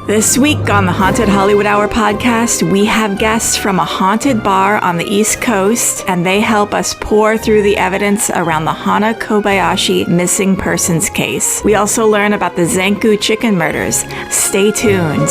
This week on the Haunted Hollywood Hour podcast, we have guests from a haunted bar on the East Coast, and they help us pore through the evidence around the Hannah Kobayashi missing persons case. We also learn about the Zankou Chicken murders. Stay tuned.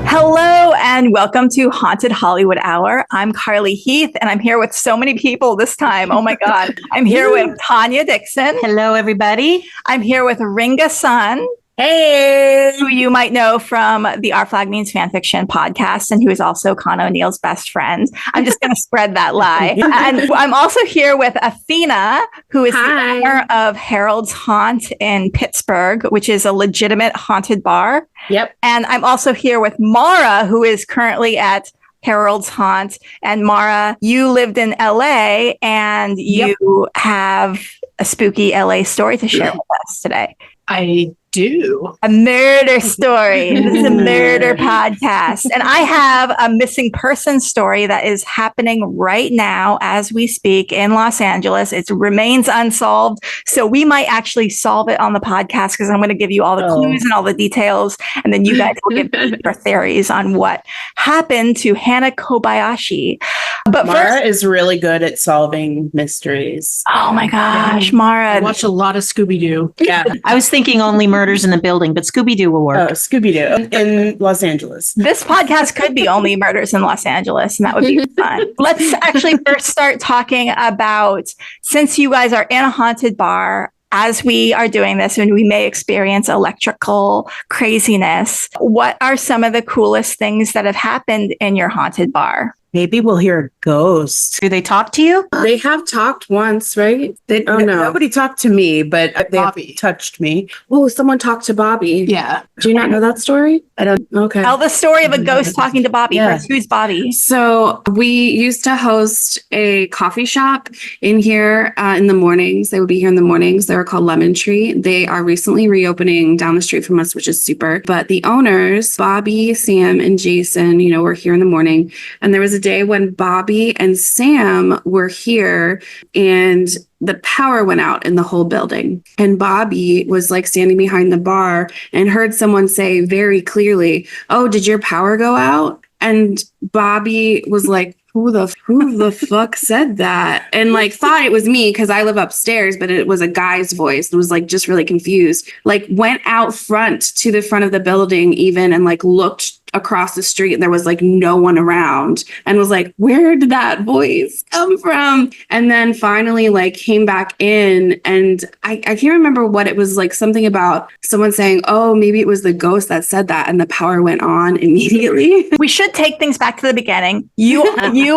Hello and welcome to Haunted Hollywood Hour. I'm Carly Heath, and I'm here with so many people this time. Oh my God. I'm here with Tanya Dixon. Hello, everybody. I'm here with Ringa Sun. Hey! Who you might know from the Our Flag Means Fanfiction podcast, and who is also Con O'Neill's best friend. I'm just going to spread that lie. And I'm also here with Athena, who is the owner of Harold's Haunt in Pittsburgh, which is a legitimate haunted bar. Yep. And I'm also here with Mara, who is currently at Harold's Haunt. And Mara, you lived in LA, and you have a spooky LA story to share with us today. I do. A murder story. This is a murder podcast. And I have a missing person story that is happening right now as we speak in Los Angeles. It remains unsolved. So we might actually solve it on the podcast because I'm going to give you all the clues and all the details. And then you guys will give me your theories on what happened to Hannah Kobayashi. But Mara is really good at solving mysteries. Oh my gosh, Mara. I watched a lot of Scooby-Doo. Yeah. I was thinking only murders in the building, but Scooby-Doo will work. Oh, Scooby-Doo in Los Angeles. This podcast could be only murders in Los Angeles, and that would be fun. Let's actually first start talking about, since you guys are in a haunted bar, as we are doing this, and we may experience electrical craziness, what are some of the coolest things that have happened in your haunted bar? Maybe we'll hear a ghost. Do they talk to you? They have talked once, right? No. Nobody talked to me, but they Bobby touched me. Oh, someone talked to Bobby. Yeah. Do you not know that story? I don't. Okay. Tell the story of a ghost talking to Bobby. Yeah. First, who's Bobby? So we used to host a coffee shop in here in the mornings. They would be here in the mornings. They were called Lemon Tree. They are recently reopening down the street from us, which is super. But the owners, Bobby, Sam, and Jason, were here in the morning. And there was a day when Bobby and Sam were here and the power went out in the whole building. And Bobby was like standing behind the bar and heard someone say very clearly, "Oh, did your power go out?" And Bobby was like, who the fuck said that? And like thought it was me because I live upstairs, but it was a guy's voice. It was like just really confused. Like went out front to the front of the building even and like looked across the street and there was like no one around and was like, where did that voice come from? And then finally like came back in and I can't remember what it was, like something about someone saying, oh, maybe it was the ghost that said that, and the power went on immediately. We should take things back to the beginning. You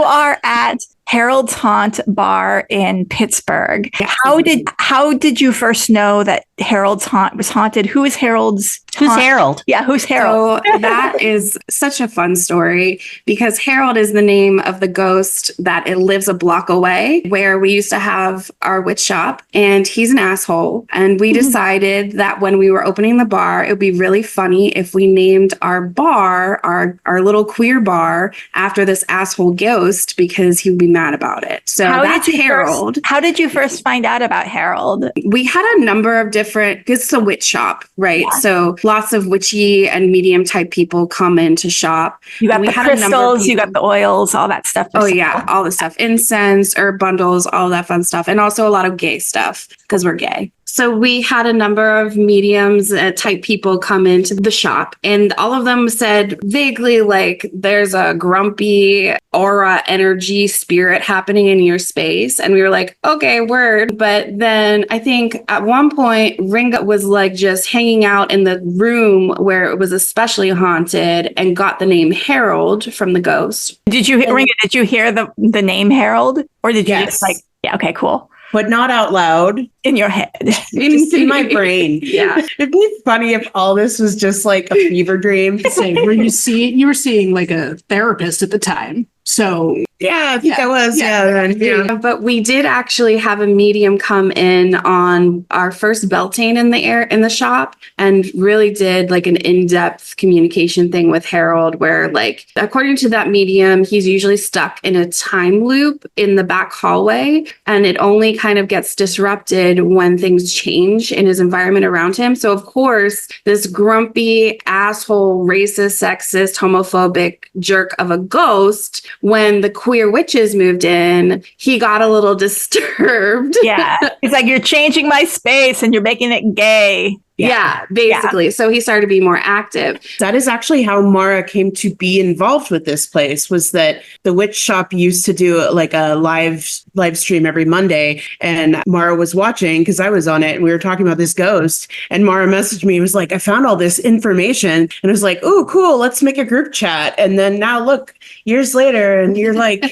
are at Harold's Haunt Bar in Pittsburgh. How did you first know that Harold's Haunt was haunted? Who is Harold's Who's haunt? Harold? Yeah, who's Harold? So that is such a fun story because Harold is the name of the ghost that it lives a block away where we used to have our witch shop, and he's an asshole. And we decided that when we were opening the bar, it would be really funny if we named our bar, our little queer bar, after this asshole ghost because he would be mad about it. So that's Harold. How did you first find out about Harold? We had a number of different, because it's a witch shop, right? Yeah. So lots of witchy and medium type people come in to shop. You got the crystals, you got the oils, all that stuff. Oh yeah, all the stuff. Incense, herb bundles, all that fun stuff. And also a lot of gay stuff because we're gay. So we had a number of mediums type people come into the shop, and all of them said vaguely like there's a grumpy aura energy spirit happening in your space. And we were like, okay, word. But then I think at one point Ringa was like just hanging out in the room where it was especially haunted and got the name Harold from the ghost. Ringa, did you hear the name Harold? Or did you just like, yeah, okay, cool. But not out loud. In your head. Just in my brain. Yeah. It'd be funny if all this was just like a fever dream. You were seeing like a therapist at the time. So Yeah, I think I was. But we did actually have a medium come in on our first Beltane in the shop and really did like an in-depth communication thing with Harold where like according to that medium, he's usually stuck in a time loop in the back hallway and it only kind of gets disrupted when things change in his environment around him. So of course, this grumpy asshole, racist, sexist, homophobic jerk of a ghost, when the queer witches moved in, he got a little disturbed. Yeah. He's like, you're changing my space and you're making it gay. Yeah, basically. So he started to be more active. That is actually how Mara came to be involved with this place, was that the witch shop used to do like a live stream every Monday. And Mara was watching because I was on it and we were talking about this ghost. And Mara messaged me, was like, I found all this information. And I was like, oh, cool. Let's make a group chat. And then now look, years later, and you're like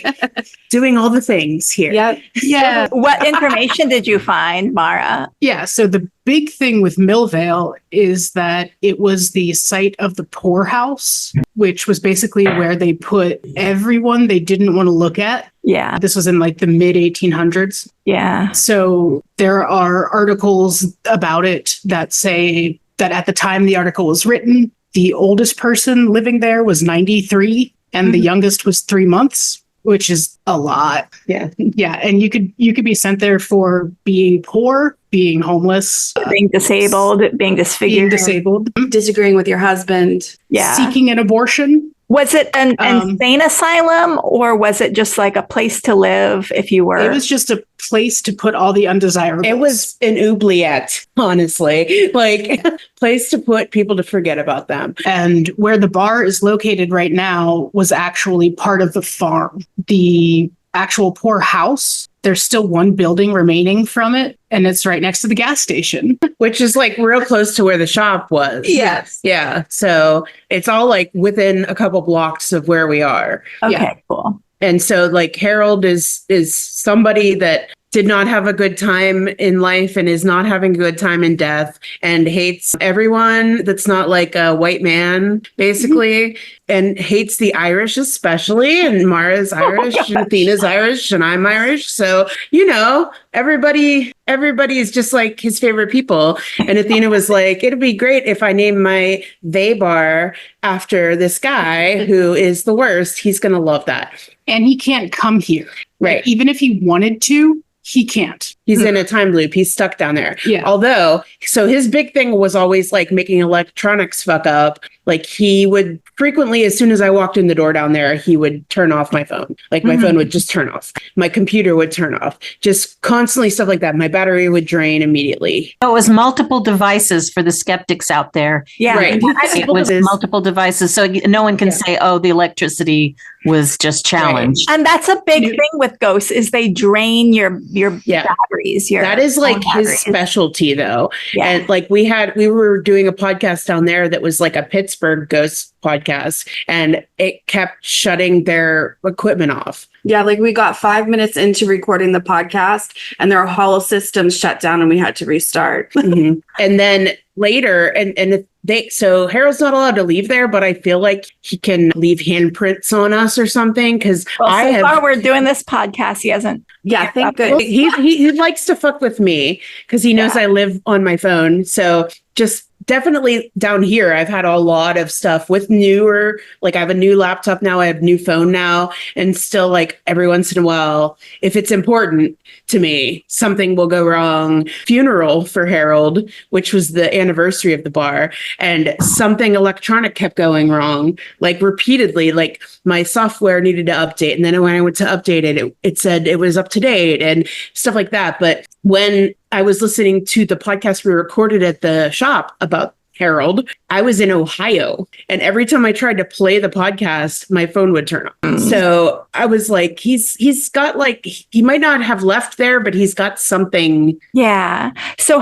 doing all the things here. Yep. Yeah. What information did you find, Mara? Yeah. So the big thing with Millvale is that it was the site of the poorhouse, which was basically where they put everyone they didn't want to look at. Yeah. This was in like the mid 1800s. Yeah. So there are articles about it that say that at the time the article was written, the oldest person living there was 93 and the youngest was 3 months, which is a lot. Yeah. Yeah. And you could be sent there for being poor, being homeless, Being disabled, being disfigured. being disabled, Disagreeing with your husband. Yeah. seeking an abortion. Was it an insane asylum or was it just like a place to live if you were? It was just a place to put all the undesirables. It was an oubliette, honestly, like place to put people to forget about them. And where the bar is located right now was actually part of the farm. The actual poor house, there's still one building remaining from it, and it's right next to the gas station. Which is like real close to where the shop was. Yes. Yeah. So it's all like within a couple blocks of where we are. Okay, Yeah. cool. And so like Harold is somebody that did not have a good time in life and is not having a good time in death and hates everyone that's not like a white man, basically, and hates the Irish especially. And Mara's Irish and Athena's Irish and I'm Irish. So, you know, everybody is just like his favorite people. And Athena was like, it'd be great if I name my they bar after this guy who is the worst. He's going to love that. And he can't come here. Right. Even if he wanted to, he can't. He's in a time loop. He's stuck down there. Yeah. Although, so his big thing was always like making electronics fuck up. Like he would frequently, as soon as I walked in the door down there, he would turn off my phone. Like my phone would just turn off. My computer would turn off. Just constantly stuff like that. My battery would drain immediately. So it was multiple devices for the skeptics out there. Yeah. Right. It was multiple devices. So no one can say, oh, the electricity was just challenged. And that's a big thing with ghosts is they drain your batteries. That is like phone his batteries. specialty though. Yeah. And like we were doing a podcast down there that was like a Pittsburgh ghost podcast and it kept shutting their equipment off. Yeah, like we got 5 minutes into recording the podcast and their whole systems shut down and we had to restart. And then later, and so Harold's not allowed to leave there, but I feel like he can leave handprints on us or something because so far we're doing this podcast. He hasn't. Yeah, thank goodness. He likes to fuck with me because he knows I live on my phone. So just definitely down here, I've had a lot of stuff with newer, like I have a new laptop now, I have a new phone now, and still like every once in a while, if it's important to me, something will go wrong. Funeral for Harold, which was the anniversary of the bar, and something electronic kept going wrong, like repeatedly, like my software needed to update. And then when I went to update it, it said it was up to date and stuff like that. But when I was listening to the podcast we recorded at the shop about Harold, I was in Ohio. And every time I tried to play the podcast, my phone would turn on. So I was like, he's got like, he might not have left there, but he's got something. Yeah. So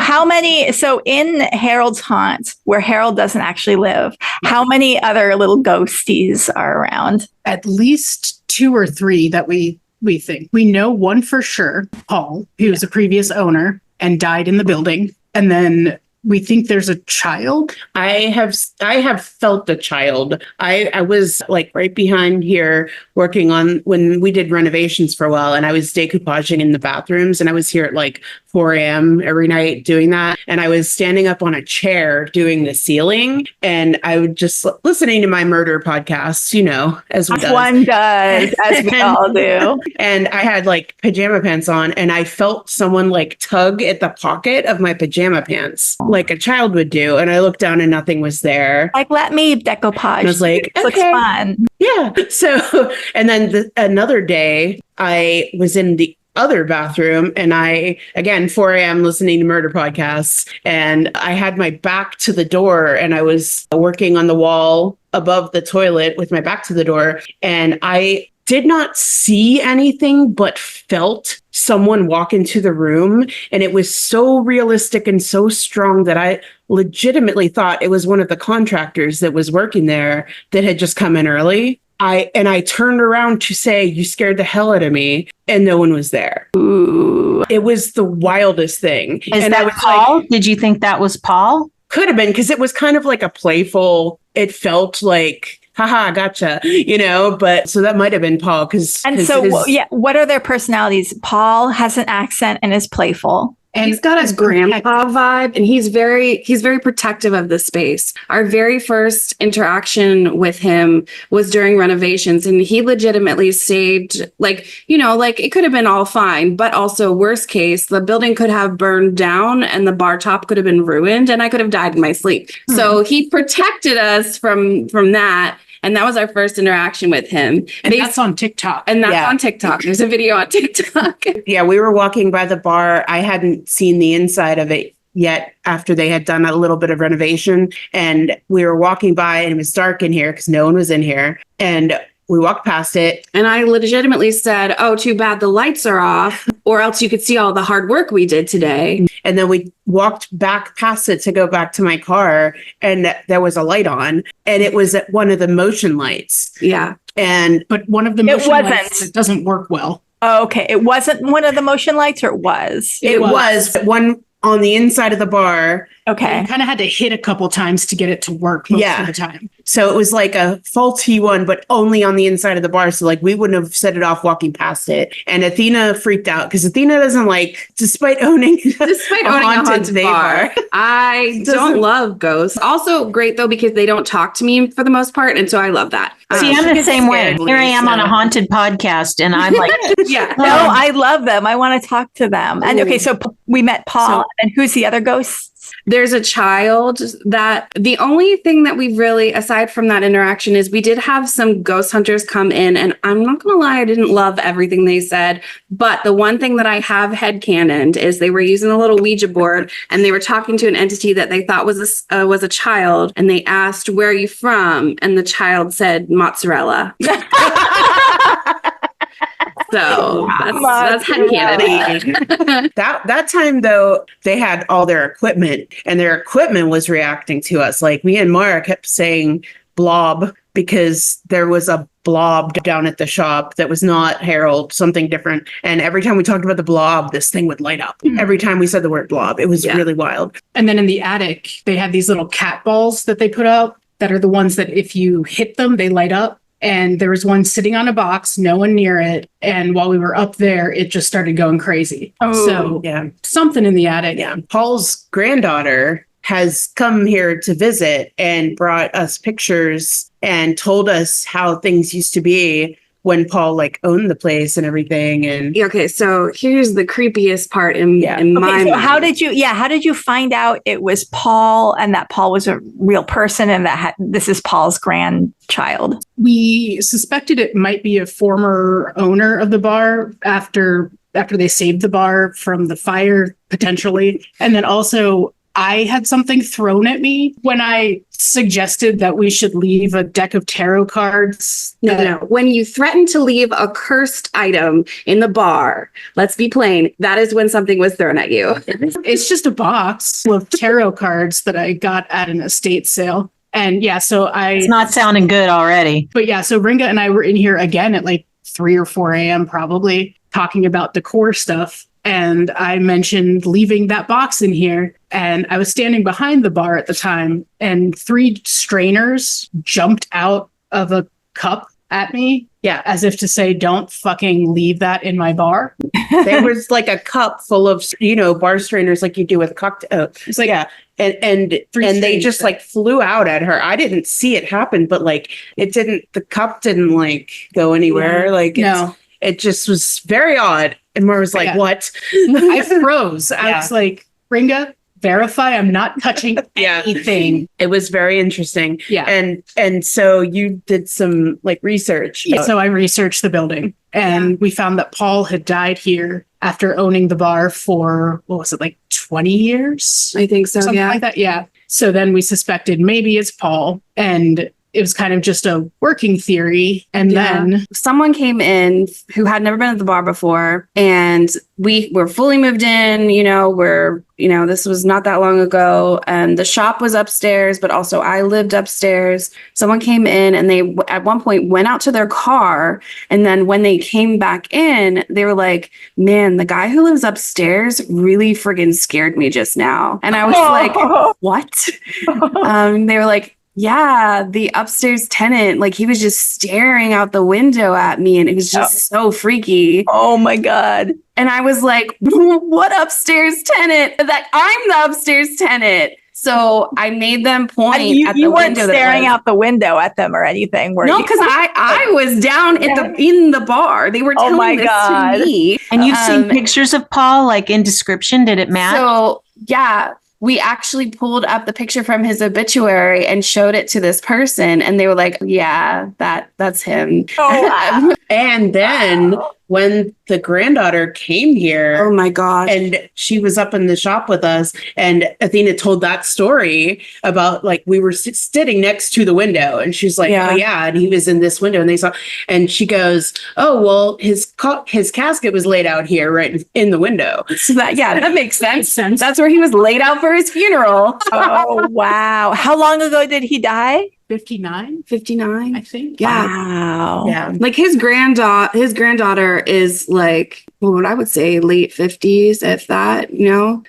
in Harold's haunt, where Harold doesn't actually live, how many other little ghosties are around? At least 2 or 3 that we think. We know one for sure, Paul, who was a previous owner and died in the building. And then we think there's a child. I have felt a child. I was like right behind here working on when we did renovations for a while, and I was decoupaging in the bathrooms, and I was here at like 4 a.m. every night doing that. And I was standing up on a chair doing the ceiling, and I would just listening to my murder podcasts, as one does, as we all do. And I had like pajama pants on, and I felt someone like tug at the pocket of my pajama pants like a child would do. And I looked down and nothing was there. Like, let me decoupage. And I was like, this looks fun. Yeah. So, and then another day I was in the other bathroom, and I, again, 4 a.m. listening to murder podcasts, and I had my back to the door, and I was working on the wall above the toilet with my back to the door, and I did not see anything, but felt someone walk into the room. And it was so realistic and so strong that I legitimately thought it was one of the contractors that was working there that had just come in early. I turned around to say, "You scared the hell out of me," and no one was there. Ooh. It was the wildest thing. Is and that I was Paul? like, Did you think that was Paul? could have been, because it was kind of like a playful, it felt like, haha, gotcha, but so that might have been Paul. What are their personalities? Paul has an accent and is playful. And he's got a grandpa vibe, and he's very protective of the space. Our very first interaction with him was during renovations, and he legitimately saved, it could have been all fine, but also worst case, the building could have burned down and the bar top could have been ruined, and I could have died in my sleep. So he protected us from that. And that was our first interaction with him. And that's on TikTok. And that's on TikTok. There's a video on TikTok. Yeah, we were walking by the bar. I hadn't seen the inside of it yet after they had done a little bit of renovation. And we were walking by, and it was dark in here because no one was in here. And we walked past it. And I legitimately said, "Oh, too bad the lights are off, or else you could see all the hard work we did today." And then we walked back past it to go back to my car, and there was a light on, and it was one of the motion lights. Yeah. But one of the motion lights that doesn't work well. Oh, okay. It wasn't one of the motion lights, or it was? It was one on the inside of the bar. Okay. You kind of had to hit a couple times to get it to work most of the time. So it was like a faulty one, but only on the inside of the bar. So like we wouldn't have set it off walking past it. And Athena freaked out because Athena doesn't despite owning a haunted bar. I don't love ghosts. Also great though, because they don't talk to me for the most part. And so I love that. See, I'm the same way. Here I am on a haunted podcast, and I'm like, yeah. No, I love them. I want to talk to them. And okay, so we met Paul, and who's the other ghosts? There's a child that the only thing that we really, aside from that interaction, is we did have some ghost hunters come in, and I'm not going to lie, I didn't love everything they said. But the one thing that I have headcanoned is they were using a little Ouija board, and they were talking to an entity that they thought was a child, and they asked, "Where are you from?" And the child said, "Mozzarella." So that's headcanon. That time though, they had all their equipment, and their equipment was reacting to us. Like me and Mara kept saying blob because there was a blob down at the shop that was not Harold, something different. And every time we talked about the blob, this thing would light up. Every time we said the word blob, it was really wild. And then in the attic, they had these little cat balls that they put up that are the ones that if you hit them, they light up. And there was one sitting on a box, no one near it. And while we were up there, it just started going crazy. Oh, so something in the attic. Yeah. Paul's granddaughter has come here to visit and brought us pictures and told us how things used to be when Paul owned the place and everything. And okay, so here's the creepiest part in my mind. How did you find out it was Paul, and that Paul was a real person, and that this is Paul's grandchild? We suspected it might be a former owner of the bar after they saved the bar from the fire, potentially. And then also I had something thrown at me when I suggested that we should leave a deck of tarot cards. No. When you threaten to leave a cursed item in the bar, let's be plain, that is when something was thrown at you. It's just a box of tarot cards that I got at an estate sale. And it's not sounding good already. But so Ringa and I were in here again at 3 or 4 a.m. probably talking about decor stuff. And I mentioned leaving that box in here. And I was standing behind the bar at the time, and 3 strainers jumped out of a cup at me. Yeah, as if to say, don't fucking leave that in my bar. There was like a cup full of, bar strainers like you do with cocktail. It's like, Yeah. And they strainers just like flew out at her. I didn't see it happen, but like the cup didn't like go anywhere. Yeah. Like No. it just was very odd. And Mar was like, Yeah. what? I froze. I Yeah. was like, Ringa, verify I'm not touching Yeah. anything. It was very interesting. Yeah. And so you did some like research. So I researched the building, and we found that Paul had died here after owning the bar for, what was it, like 20 years? I think so. Something Yeah. like that. Yeah. So then we suspected maybe it's Paul, and it was kind of just a working theory. And Yeah. then Someone came in who had never been at the bar before, and we were fully moved in. This was not that long ago, and the shop was upstairs, but also I lived upstairs. Someone came in, and they at one point went out to their car, and then when they came back in, they were like, "Man, the guy who lives upstairs really friggin' scared me just now." And I was like, "What?" They were like, yeah, the upstairs tenant, like he was just staring out the window at me, and it was just so freaky. Oh my God. And I was like, what upstairs tenant? That I'm the upstairs tenant. So I made them point And at the you weren't window. staring out the window at them or anything, were No, you? because I was down in the bar. They were Oh telling my this God. to me. And you've seen pictures of Paul, like in description. Did it match? So yeah, we actually pulled up the picture from his obituary and showed it to this person, and they were like, yeah, that's him. Oh, wow. And then when the granddaughter came here, Oh my God. and she was up in the shop with us, and Athena told that story about like we were sitting next to the window, and she's like, Yeah. oh yeah, and he was in this window, and they saw, and she goes, oh well, his casket was laid out here right in the window. So that makes sense. Makes sense. That's where he was laid out for his funeral. Oh, wow. How long ago did he die? 59, 59. I think. Yeah. Wow. Yeah. Like his granddaughter is like, what I would say late 50s, if that,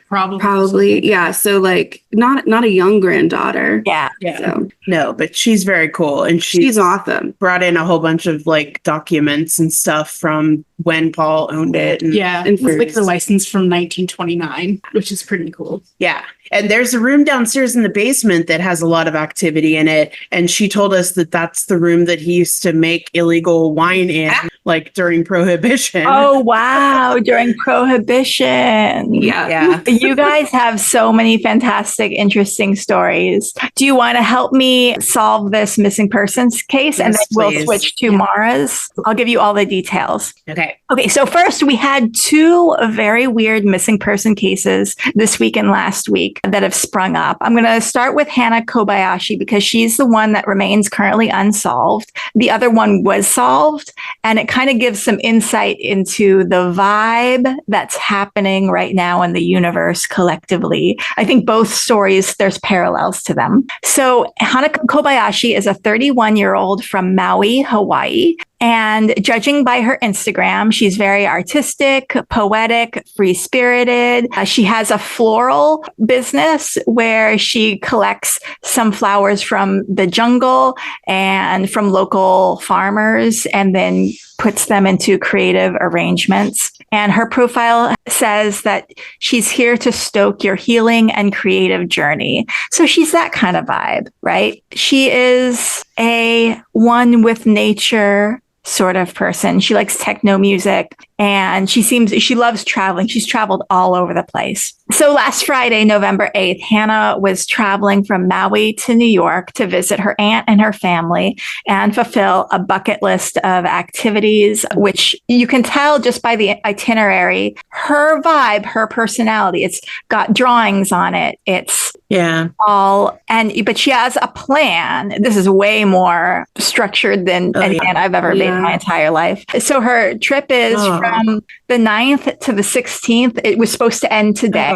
probably. Yeah. So like not a young granddaughter. Yeah. Yeah. So No, but she's very cool, and she's awesome. brought in a whole bunch of like documents and stuff from when Paul owned it. And Yeah. And It's like the license from 1929, which is pretty cool. yeah. And there's a room downstairs in the basement that has a lot of activity in it. And she told us that that's the room that he used to make illegal wine in, like during Prohibition. Oh, wow. During Prohibition. Yeah. Yeah. You guys have so many fantastic, interesting stories. Do you want to help me solve this missing persons case? And then Yes, we'll please. switch to Mara's. I'll give you all the details. Okay. Okay, so first we had 2 very weird missing person cases this week and last week that have sprung up. I'm going to start with Hannah Kobayashi because she's the one that remains currently unsolved. The other one was solved, and it kind of gives some insight into the vibe that's happening right now in the universe collectively. I think both stories, there's parallels to them. So Hannah Kobayashi is a 31-year-old from Maui, Hawaii. And judging by her Instagram, she's very artistic, poetic, free-spirited. She has a floral business where she collects some flowers from the jungle and from local farmers and then puts them into creative arrangements. And her profile says that she's here to stoke your healing and creative journey. So she's that kind of vibe, right? She is a one with nature sort of person. She likes techno music and she loves traveling. She's traveled all over the place. So last Friday, November 8th, Hannah was traveling from Maui to New York to visit her aunt and her family and fulfill a bucket list of activities, which you can tell just by the itinerary, her vibe, her personality. It's got drawings on it. It's Yeah. but she has a plan. This is way more structured than anything I've ever made in my entire life. So her trip is from the 9th to the 16th. It was supposed to end today,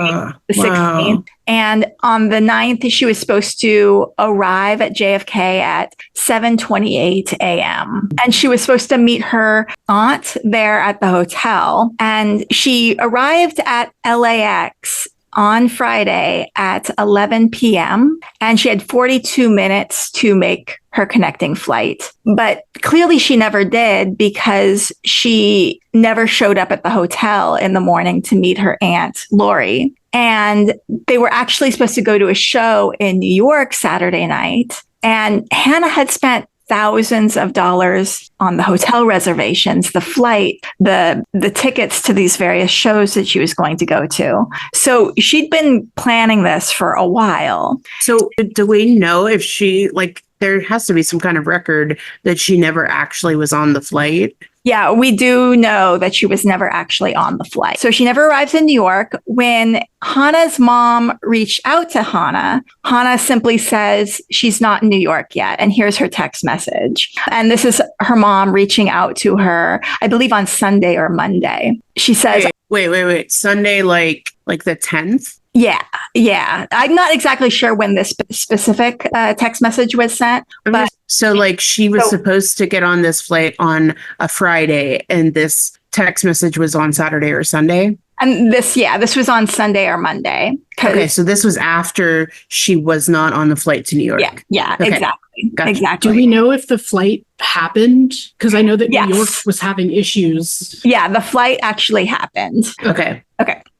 the 16th. And on the 9th, she was supposed to arrive at JFK at 7:28 a.m. And she was supposed to meet her aunt there at the hotel. And she arrived at LAX on Friday at 11 p.m. and she had 42 minutes to make her connecting flight. But clearly she never did because she never showed up at the hotel in the morning to meet her aunt, Lori. And they were actually supposed to go to a show in New York Saturday night. And Hannah had spent thousands of dollars on the hotel reservations, the flight, the tickets to these various shows that she was going to go to. So she'd been planning this for a while. So do we know if she, like, there has to be some kind of record that she never actually was on the flight? Yeah, we do know that she was never actually on the flight. So she never arrives in New York. When Hannah's mom reached out to Hannah, Hannah simply says she's not in New York yet. And here's her text message. And this is her mom reaching out to her, I believe on Sunday or Monday. She says, Wait. Sunday, like the 10th? Yeah. I'm not exactly sure when this specific text message was sent, but so like she was supposed to get on this flight on a Friday and this text message was on Saturday or Sunday. And this was on Sunday or Monday. Okay. So this was after she was not on the flight to New York. Yeah, Okay. exactly. Gotcha. Exactly. Do we know if the flight happened? Because I know that Yes. New York was having issues. Yeah, the flight actually happened. Okay.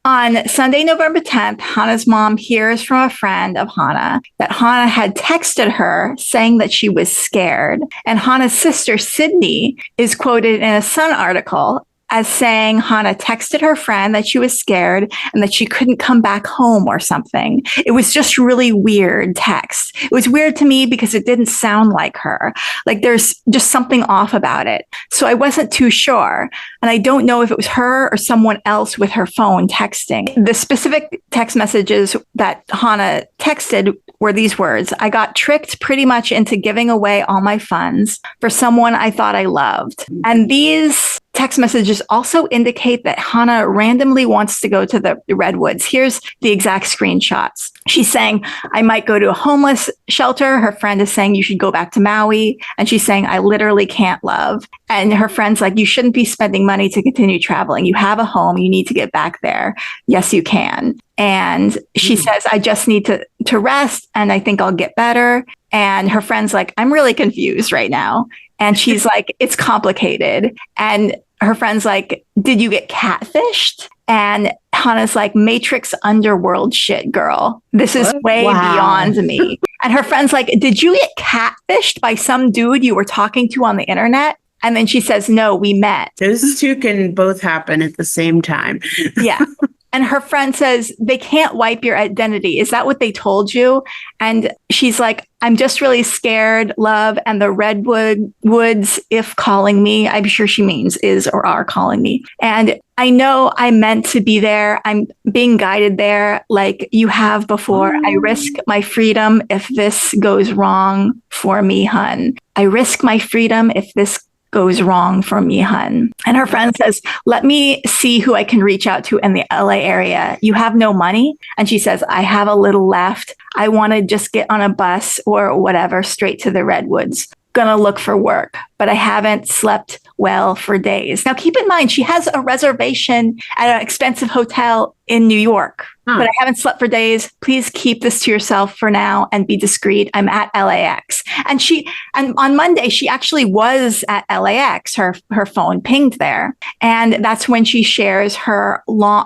On Sunday, November 10th, Hannah's mom hears from a friend of Hannah that Hannah had texted her saying that she was scared. And Hannah's sister, Sydney, is quoted in a Sun article as saying Hannah texted her friend that she was scared and that she couldn't come back home or something. It was just really weird text. It was weird to me because it didn't sound like her. Like there's just something off about it. So I wasn't too sure. And I don't know if it was her or someone else with her phone texting. The specific text messages that Hannah texted were these words: I got tricked pretty much into giving away all my funds for someone I thought I loved. And these text messages also indicate that Hannah randomly wants to go to the Redwoods. Here's the exact screenshots. She's saying, I might go to a homeless shelter. Her friend is saying, you should go back to Maui. And she's saying, I literally can't love. And her friend's like, you shouldn't be spending money to continue traveling. You have a home. You need to get back there. Yes, you can. And she says, I just need to rest. And I think I'll get better. And her friend's like, I'm really confused right now. And she's like, it's complicated. And her friend's like, did you get catfished? And Hannah's like, Matrix underworld shit, girl. This is way beyond me. And her friend's like, did you get catfished by some dude you were talking to on the internet? And then she says, no, we met. Those two can both happen at the same time. Yeah. And her friend says, they can't wipe your identity. Is that what they told you? And she's like, I'm just really scared, love, and the redwoods, if calling me, I'm sure she means is or are calling me. And I know I meant to be there. I'm being guided there like you have before. I risk my freedom if this goes wrong for me, hun. I risk my freedom if this goes wrong for me, hun. And her friend says, let me see who I can reach out to in the LA area. You have no money? And she says, I have a little left. I want to just get on a bus or whatever straight to the Redwoods. Gonna look for work, but I haven't slept well for days. Now, keep in mind, she has a reservation at an expensive hotel in New York, but I haven't slept for days. Please keep this to yourself for now and be discreet. I'm at LAX. And on Monday, she actually was at LAX. Her phone pinged there. And that's when she shares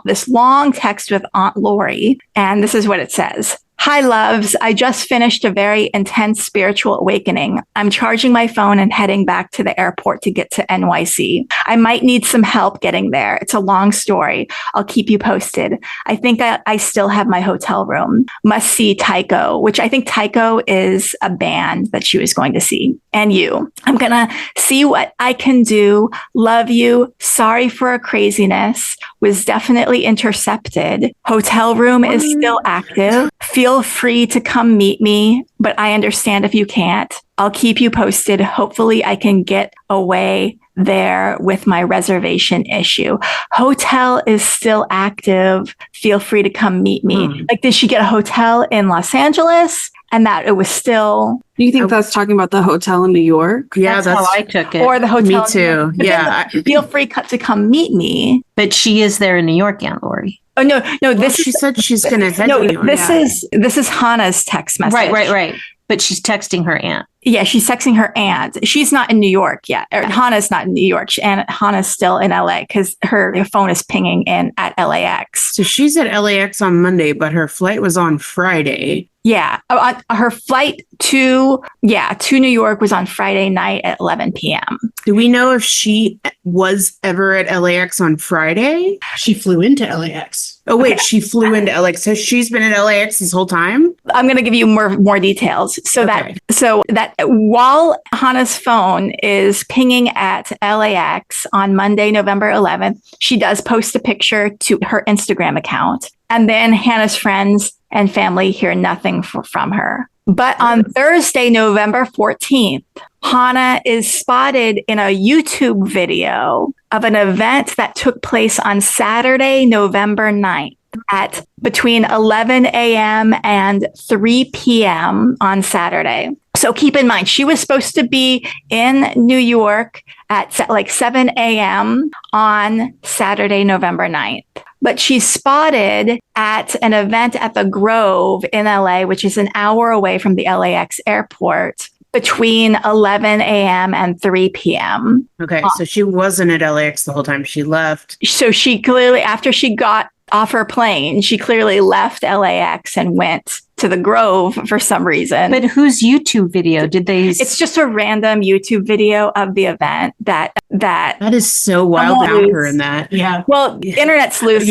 this long text with Aunt Lori. And this is what it says. Hi, loves. I just finished a very intense spiritual awakening. I'm charging my phone and heading back to the airport to get to NYC. I might need some help getting there. It's a long story. I'll keep you posted. I think I still have my hotel room. Must see Tycho, which I think Tycho is a band that she was going to see. And you. I'm going to see what I can do. Love you. Sorry for a craziness. Was definitely intercepted. Hotel room is still active. Feel free to come meet me, but I understand if you can't. I'll keep you posted. Hopefully I can get away there with my reservation issue. Hotel is still active. Feel free to come meet me. Like, did she get a hotel in Los Angeles? And that it was still... Do you think that's talking about the hotel in New York? Yeah, that's how I took it. Or the hotel. Me too. Yeah. Feel free to come meet me. But she is there in New York, Aunt Lori. Oh no, this She is said she's going to head no, to New York. this is Hannah's text message. Right. But she's texting her aunt. Yeah, she's texting her aunt. She's not in New York yet. Or Hannah's not in New York. And Hannah's still in LA because her phone is pinging in at LAX. So she's at LAX on Monday, but her flight was on Friday. Yeah. Her flight to New York was on Friday night at 11 p.m. Do we know if she was ever at LAX on Friday? She flew into LAX. Oh, wait, she flew into LAX. So she's been at LAX this whole time? I'm going to give you more details. So that while Hannah's phone is pinging at LAX on Monday, November 11th, she does post a picture to her Instagram account. And then Hannah's friends and family hear nothing from her. But on Thursday, November 14th, Hannah is spotted in a YouTube video of an event that took place on Saturday, November 9th at between 11 a.m. and 3 p.m. on Saturday. So keep in mind, she was supposed to be in New York at like 7 a.m. on Saturday, November 9th. But she's spotted at an event at the Grove in LA, which is an hour away from the LAX airport, between 11 a.m. and 3 p.m. Okay, so she wasn't at LAX the whole time. She left. So she clearly, after she got off her plane, she clearly left LAX and went to the Grove for some reason. But whose YouTube video did they? It's just a random YouTube video of the event that is so wild to have her in that. Yeah. Well, internet sleuths.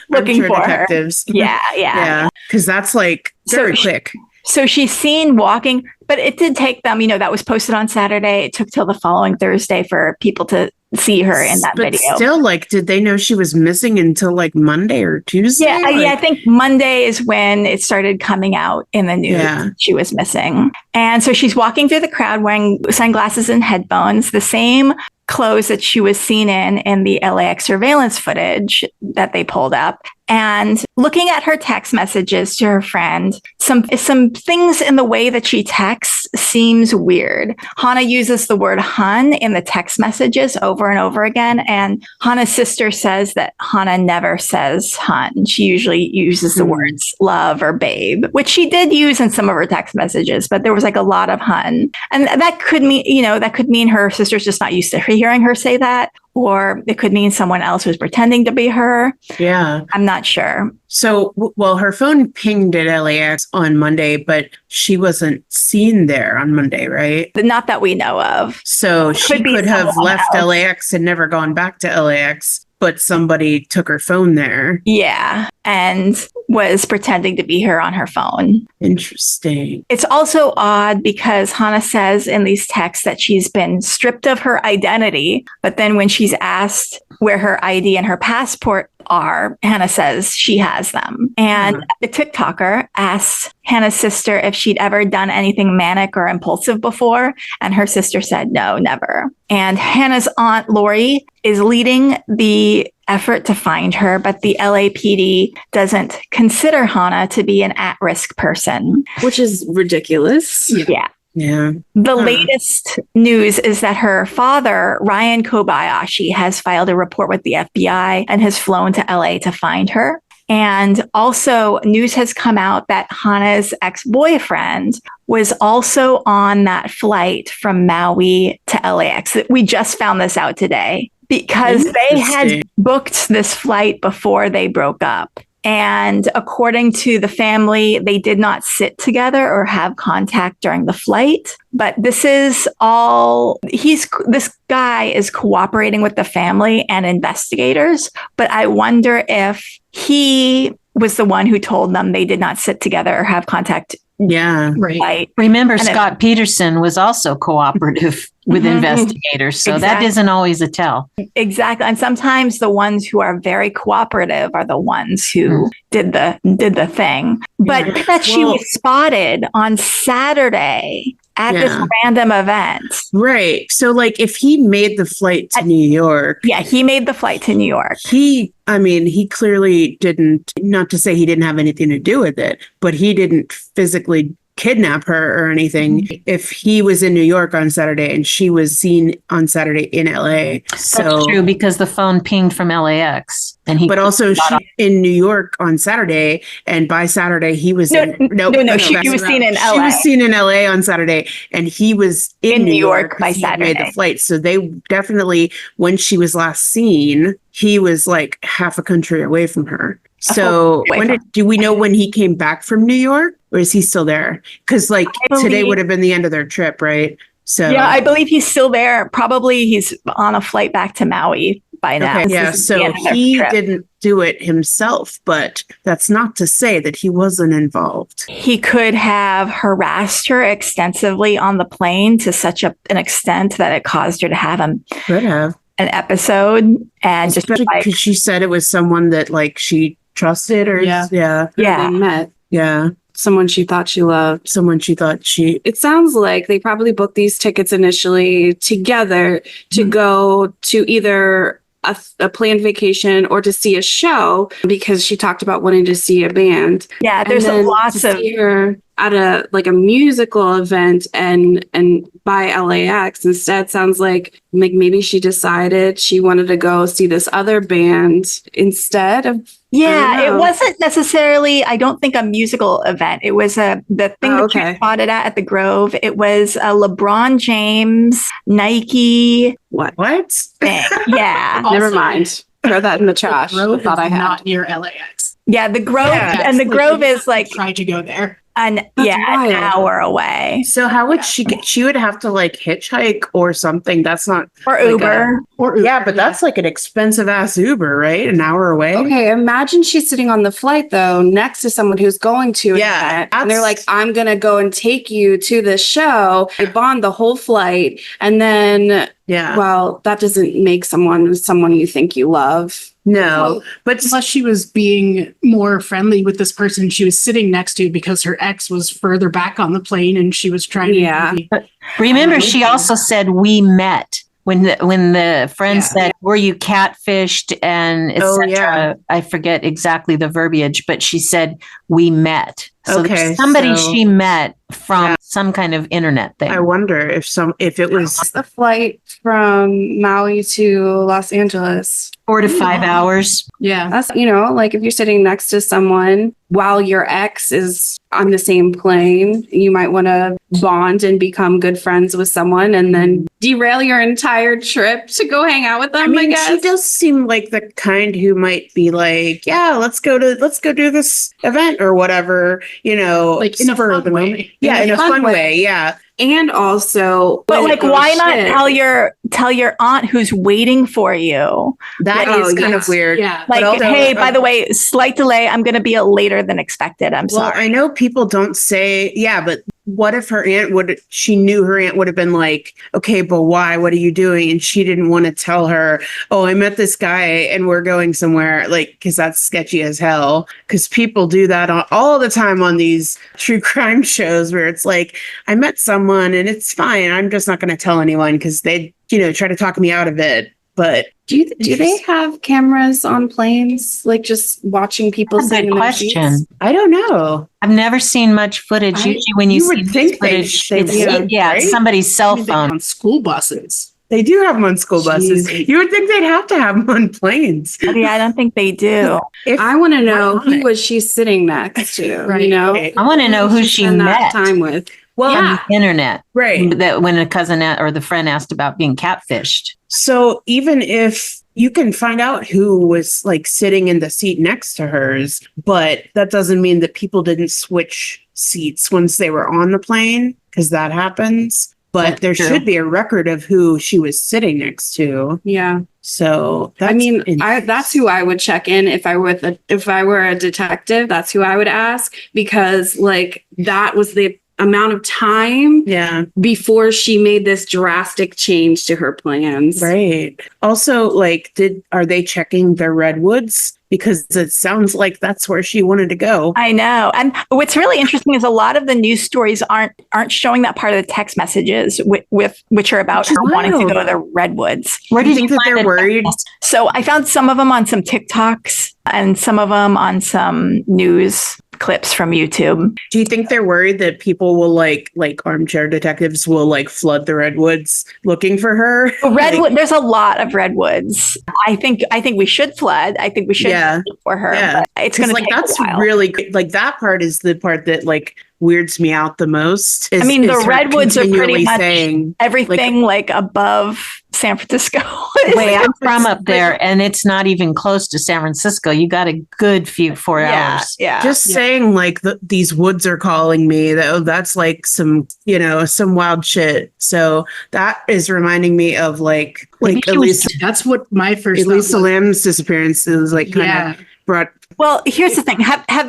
Looking for detectives. Her. Yeah. Because that's like very quick. So she's seen walking, but it did take them, that was posted on Saturday. It took till the following Thursday for people to see her in that video. Still, did they know she was missing until Monday or Tuesday? Yeah, I think Monday is when it started coming out in the news. Yeah. She was missing. And so she's walking through the crowd wearing sunglasses and headphones, the same clothes that she was seen in the LAX surveillance footage that they pulled up. And looking at her text messages to her friend, some things in the way that she texts seems weird. Hannah uses the word hun in the text messages over and over again. And Hannah's sister says that Hannah never says hun. She usually uses the words love or babe, which she did use in some of her text messages, but there was a lot of hun. And that could mean her sister's just not used to hearing her say that. Or it could mean someone else was pretending to be her. Yeah. I'm not sure. So, her phone pinged at LAX on Monday, but she wasn't seen there on Monday, right? Not that we know of. So she could have left LAX and never gone back to LAX, but somebody took her phone there. Yeah. And was pretending to be her on her phone. Interesting. It's also odd because Hannah says in these texts that she's been stripped of her identity, but then when she's asked where her ID and her passport are, Hannah says she has them. And the TikToker asks Hannah's sister if she'd ever done anything manic or impulsive before, and her sister said no, never. And Hannah's aunt Lori is leading the effort to find her, but the LAPD doesn't consider Hannah to be an at-risk person. Which is ridiculous. Yeah. Yeah. The latest news is that her father, Ryan Kobayashi, has filed a report with the FBI and has flown to LA to find her. And also news has come out that Hannah's ex-boyfriend was also on that flight from Maui to LAX. We just found this out today because they had booked this flight before they broke up. And according to the family, they did not sit together or have contact during the flight. But this guy is cooperating with the family and investigators. But I wonder if he was the one who told them they did not sit together or have contact. Yeah. Right. Remember, Scott Peterson was also cooperative with investigators. So that isn't always a tell. Exactly. And sometimes the ones who are very cooperative are the ones who did the thing. But that she was spotted on Saturday at this random event. Right. So if he made the flight to New York. Yeah, he made the flight to New York. He clearly didn't, not to say he didn't have anything to do with it, but he didn't physically kidnap her or anything if he was in New York on Saturday and she was seen on Saturday in LA. So That's true because the phone pinged from LAX and he but also she in New York on Saturday, and by Saturday he was No, she was seen in LA. She was seen in LA on Saturday, and he was in New York by 'cause he had Saturday. made the flight. So they definitely, when she was last seen, he was like half a country away from her. So do we know when he came back from New York, or is he still there? Because like today would have been the end of their trip, right? So yeah, I believe he's still there. Probably he's on a flight back to Maui by now. Okay, yeah, so he didn't do it himself, but that's not to say that he wasn't involved. He could have harassed her extensively on the plane to such an extent that it caused her to have Could have an episode, and especially just because she said it was someone that like she trusted or yeah. They met someone she thought she loved. Someone she thought she. It sounds like they probably booked these tickets initially together to go to either a planned vacation or to see a show, because she talked about wanting to see a band. Yeah, there's lots of see her at a musical event and by LAX instead. Sounds like maybe she decided she wanted to go see this other band instead of. Yeah, it wasn't necessarily, I don't think, a musical event. It was the thing that you spotted at the Grove. It was a LeBron James, Nike. What? Thing. Yeah. Never mind. Throw that in the trash. The Grove Thought I is had. not near LAX. Yeah, the Grove, and the Grove is like tried to go there. an hour away. So how would she get? She would have to like hitchhike or something. That's not Or Uber. Yeah, but that's like an expensive ass Uber, right? An hour away. Okay, imagine she's sitting on the flight though, next to someone who's going to an event, and they're like, "I'm gonna go and take you to this show." They bond the whole flight, and then well, that doesn't make someone you think you love. No, but unless she was being more friendly with this person she was sitting next to because her ex was further back on the plane and she was trying to. Remember, she also said we met. When the friend said, "Were you catfished?" and etc. I forget exactly the verbiage, but she said we met. So there's somebody she met from some kind of internet thing. I wonder if it was the flight from Maui to Los Angeles. 4 to 5 hours. Yeah. That's, like if you're sitting next to someone while your ex is on the same plane, you might want to bond and become good friends with someone and then derail your entire trip to go hang out with them. I guess she does seem like the kind who might be like, yeah, let's go do this event or whatever, like in a fun way. Yeah, in a fun way. Yeah. And also, but like, why not tell your aunt who's waiting for you? That is kind of weird. Yeah. Like, also, hey, by the way, slight delay. I'm going to be later than expected. I'm sorry. I know people don't say, but what if she knew her aunt would have been like, okay, but why? What are you doing? And she didn't want to tell her, oh, I met this guy and we're going somewhere, like, because that's sketchy as hell. Because people do that all the time on these true crime shows where it's like, I met someone and it's fine. I'm just not going to tell anyone because they, try to talk me out of it. But do they have cameras on planes? Like just watching people sitting in their seats? I don't know. I've never seen much footage. Usually when you see think footage, they would, it's somebody's cell phone. On school buses. They do have them on school buses. You would think they'd have to have them on planes. Yeah, I don't think they do. I want to know who was she sitting next to, right. I want to know who she met time with. Well, on the internet. Right. That when a cousin or the friend asked about being catfished. So even if you can find out who was like sitting in the seat next to hers, but that doesn't mean that people didn't switch seats once they were on the plane, because that happens. But there should be a record of who she was sitting next to. Yeah. So that's who I would check in if I were a detective. That's who I would ask, because like that was the amount of time before she made this drastic change to her plans. Right. Also, like, are they checking their redwoods? Because it sounds like that's where she wanted to go. I know. And what's really interesting is a lot of the news stories aren't showing that part of the text messages which are about her wanting to go to the redwoods. Where do you think that they're worried? So I found some of them on some TikToks and some of them on some news clips from YouTube. Do you think they're worried that people will like armchair detectives will like flood the redwoods looking for her? Redwood, there's a lot of redwoods. I think we should flood. I think we should look for her. Yeah. But it's going to take that's a while. really like that part is the part that like weirds me out the most. I mean, the redwoods are pretty much saying, everything like above San Francisco. Way I'm from up there, and it's not even close to San Francisco. You got a good few 4 hours. Yeah. Just saying like these woods are calling me. That's like some wild shit. So that is reminding me of like at least that's what my first. At least Salam's disappearance is like kind of brought. Well, here's the thing. Have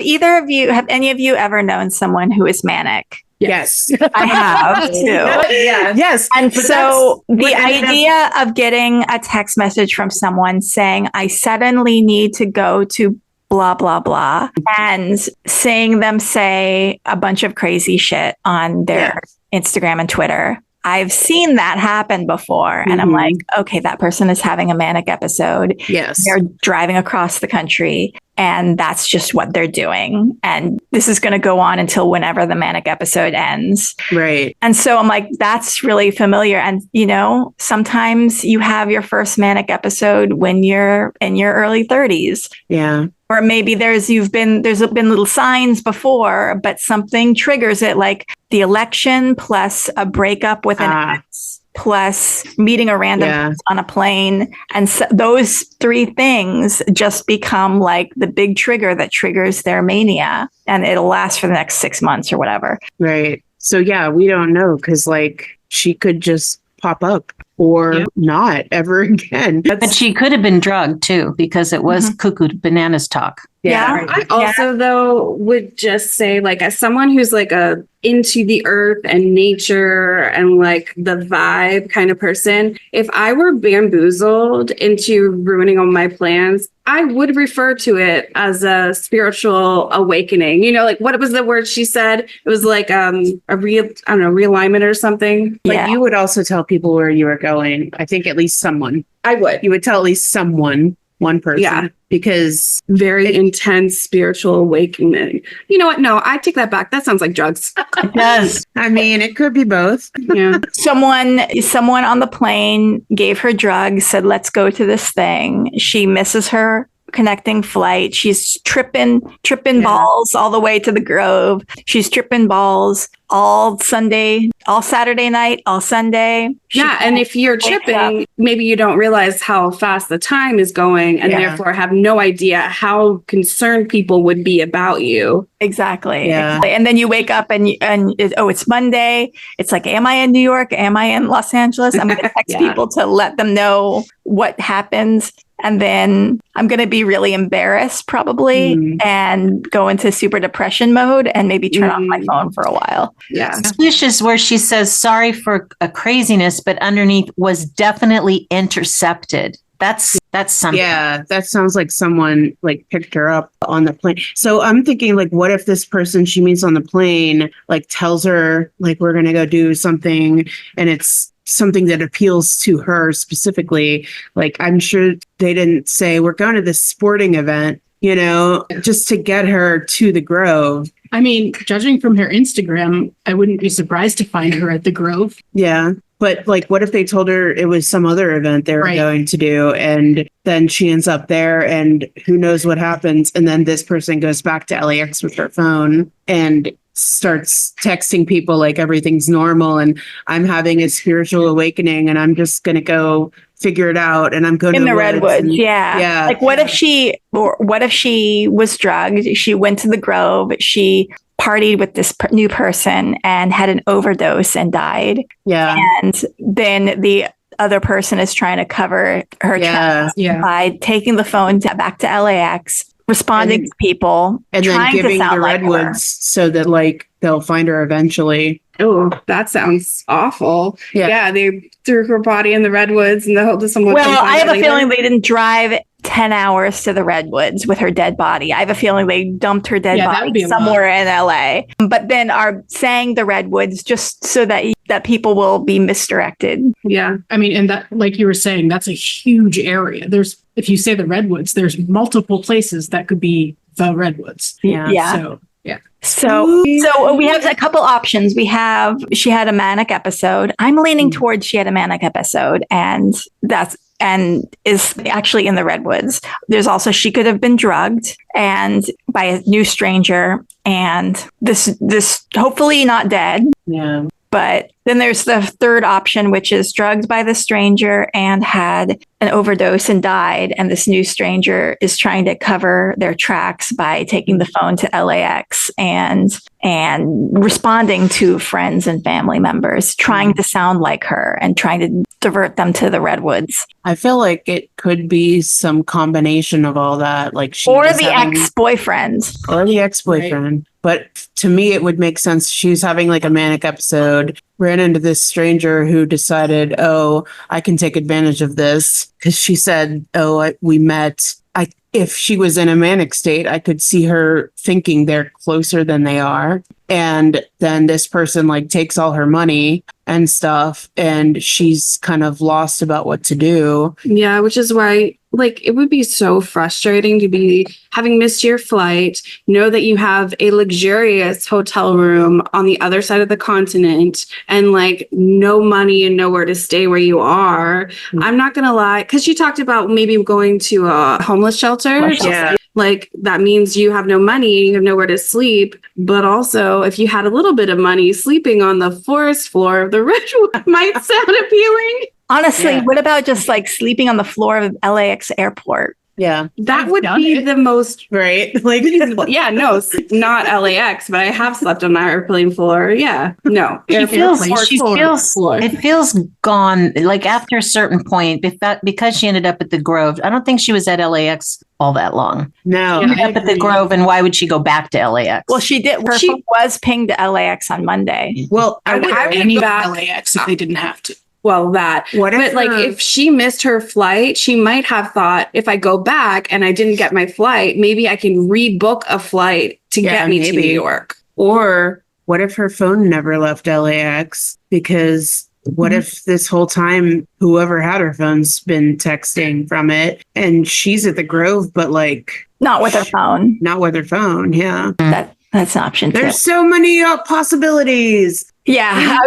any of you ever known someone who is manic? Yes. I have too. Yeah. Yes. And so the idea of getting a text message from someone saying, I suddenly need to go to blah, blah, blah, and seeing them say a bunch of crazy shit on their Instagram and Twitter. I've seen that happen before. And I'm like, okay, that person is having a manic episode. Yes. They're driving across the country and that's just what they're doing. And this is going to go on until whenever the manic episode ends. Right. And so I'm like, that's really familiar. And, sometimes you have your first manic episode when you're in your early 30s. Yeah. Or maybe there's been little signs before, but something triggers it, like the election plus a breakup with an ex plus meeting a random person on a plane. And so those 3 things just become like the big trigger that triggers their mania, and it'll last for the next 6 months or whatever. Right. So we don't know because like she could just pop up or not ever again. But she could have been drugged too, because it was cuckoo bananas talk. Yeah. I also though would just say, like, as someone who's like into the earth and nature and like the vibe kind of person, if I were bamboozled into ruining all my plans, I would refer to it as a spiritual awakening. Like, what was the word she said? It was like realignment or something. But you would also tell people where you were going. I think at least someone. I would. You would tell at least someone, one person. Yeah. Because very intense spiritual awakening. You know what? No, I take that back. That sounds like drugs. It does. I mean, it could be both. Yeah. Someone on the plane gave her drugs, said, let's go to this thing. She misses her connecting flight. She's tripping balls all the way to the Grove. She's tripping balls all Saturday night, all Sunday. And if you're tripping, maybe you don't realize how fast the time is going and therefore have no idea how concerned people would be about you. Exactly. Yeah. And then you wake up and it's Monday. It's like, am I in New York? Am I in Los Angeles? I'm going to text people to let them know what happens. And then I'm going to be really embarrassed probably and go into super depression mode and maybe turn off my phone for a while. Yeah. Suspicious where she says sorry for a craziness, but underneath was definitely intercepted. That's something. Yeah, that sounds like someone like picked her up on the plane. So I'm thinking like, what if this person she meets on the plane like tells her like we're gonna go do something and it's something that appeals to her specifically. Like I'm sure they didn't say we're going to this sporting event, just to get her to the Grove. I mean, judging from her Instagram, I wouldn't be surprised to find her at the Grove. Yeah. But like, what if they told her it was some other event they were going to do and then she ends up there and who knows what happens. And then this person goes back to LAX with her phone and starts texting people like everything's normal and I'm having a spiritual awakening and I'm just going to go figure it out and I'm going in to the redwoods. Yeah. Like what if she was drugged? She went to the Grove. She partied with this new person and had an overdose and died. Yeah. And then the other person is trying to cover her tracks by taking the phone back to LAX, responding to people, and then giving the redwoods so that like they'll find her eventually. Oh, that sounds awful. Yeah, they threw her body in the redwoods in the hope that someone. Well, I have a feeling they didn't drive 10 hours to the redwoods with her dead body. I have a feeling they dumped her dead body somewhere in LA, but then are saying the redwoods just so that people will be misdirected. Yeah. I mean, and that, like you were saying, that's a huge area. If you say the redwoods, there's multiple places that could be the redwoods. Yeah. So So we have a couple options. She had a manic episode. I'm leaning towards she had a manic episode, and is actually in the redwoods. There's also she could have been drugged and by a new stranger, and this hopefully not dead. Yeah. But then there's the third option, which is drugged by the stranger and had an overdose and died. And this new stranger is trying to cover their tracks by taking the phone to LAX and responding to friends and family members, trying to sound like her and trying to divert them to the redwoods. I feel like it could be some combination of all that, like ex-boyfriend. Or the ex-boyfriend. Right. But to me, it would make sense. She's having like a manic episode, ran into this stranger who decided, oh, I can take advantage of this. Because she said, we met. If she was in a manic state, I could see her thinking they're closer than they are. And then this person like takes all her money and stuff, and she's kind of lost about what to do. Yeah, which is why like it would be so frustrating to be having missed your flight, know that you have a luxurious hotel room on the other side of the continent and like no money and nowhere to stay where you are. Mm-hmm. I'm not gonna lie, because she talked about maybe going to a homeless shelter. Yeah. Like that means you have no money, you have nowhere to sleep. But also, if you had a little bit of money, sleeping on the forest floor of the Ridgewood might sound appealing. Honestly, what about just like sleeping on the floor of LAX airport? Yeah, that would be the most right. Like, yeah, no, not LAX, but I have slept on the airplane floor. Yeah, no, it feels gone. Like after a certain point, because she ended up at the Grove, I don't think she was at LAX all that long. No, she ended up at the Grove, and why would she go back to LAX? Well, she did. Her phone was pinged to LAX on Monday. Well, I would go back LAX if they didn't have to. Well, if she missed her flight, she might have thought, if I go back and I didn't get my flight, maybe I can rebook a flight to get me to New York. Or what if her phone never left LAX? Because what if this whole time, whoever had her phone's been texting from it and she's at the Grove, but like... Not with her phone. Not with her phone, yeah. That's an option too. There's so many possibilities. Yeah,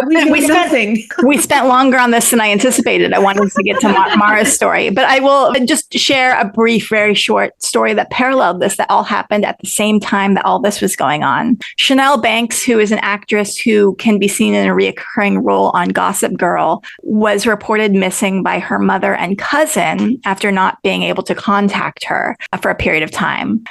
we spent longer on this than I anticipated. I wanted to get to Mara's story, but I will just share a brief, very short story that paralleled this, that all happened at the same time that all this was going on. Chanel Banks, who is an actress who can be seen in a reoccurring role on Gossip Girl, was reported missing by her mother and cousin after not being able to contact her for a period of time.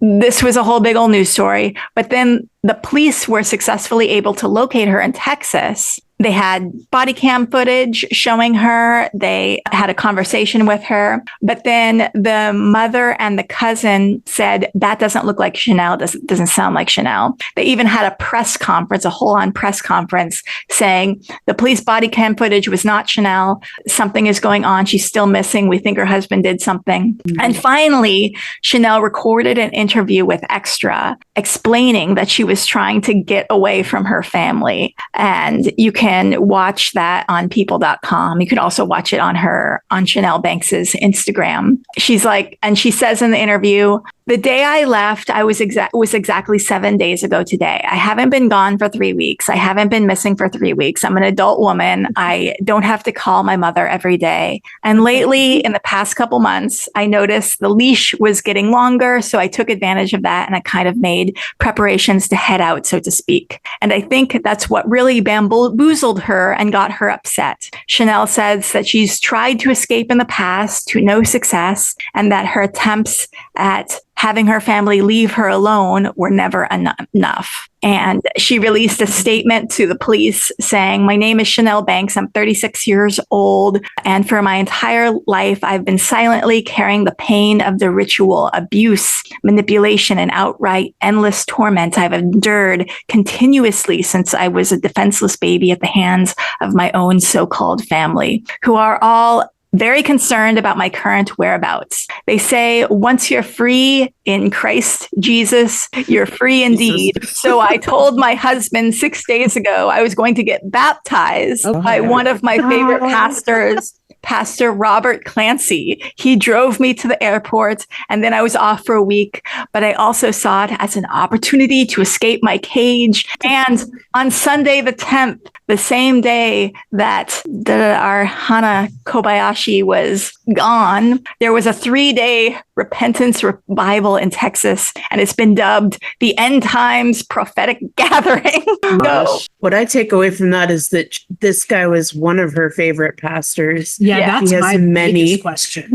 This was a whole big old news story, but then the police were successfully able to locate her in Texas. They had body cam footage showing her. They had a conversation with her. But then the mother and the cousin said, that doesn't look like Chanel. Doesn't sound like Chanel. They even had a press conference, a whole-on press conference saying the police body cam footage was not Chanel. Something is going on. She's still missing. We think her husband did something. Mm-hmm. And finally, Chanel recorded an interview with Extra explaining that she was trying to get away from her family. And you can watch that on people.com. You could also watch it on Chanel Banks's Instagram. She's like, and she says in the interview, the day I left, was exactly 7 days ago today. I haven't been gone for 3 weeks. I haven't been missing for 3 weeks. I'm an adult woman. I don't have to call my mother every day. And lately, in the past couple months, I noticed the leash was getting longer. So I took advantage of that and I kind of made preparations to head out, so to speak. And I think that's what really bamboozled her and got her upset. Chanel says that she's tried to escape in the past to no success, and that her attempts at having her family leave her alone were never enough. And she released a statement to the police saying, my name is Chanel Banks. I'm 36 years old. And for my entire life, I've been silently carrying the pain of the ritual, abuse, manipulation, and outright endless torment I've endured continuously since I was a defenseless baby at the hands of my own so-called family, who are all very concerned about my current whereabouts. They say, once you're free in Christ Jesus, you're free indeed. So I told my husband 6 days ago I was going to get baptized by one of my favorite pastors Pastor Robert Clancy. He drove me to the airport and then I was off for a week, but I also saw it as an opportunity to escape my cage. And on Sunday the 10th, the same day that our Hannah Kobayashi was gone, there was a 3-day repentance revival in Texas, and it's been dubbed the End Times Prophetic Gathering. So, what I take away from that is that this guy was one of her favorite pastors. Yeah, that's he has my biggest question.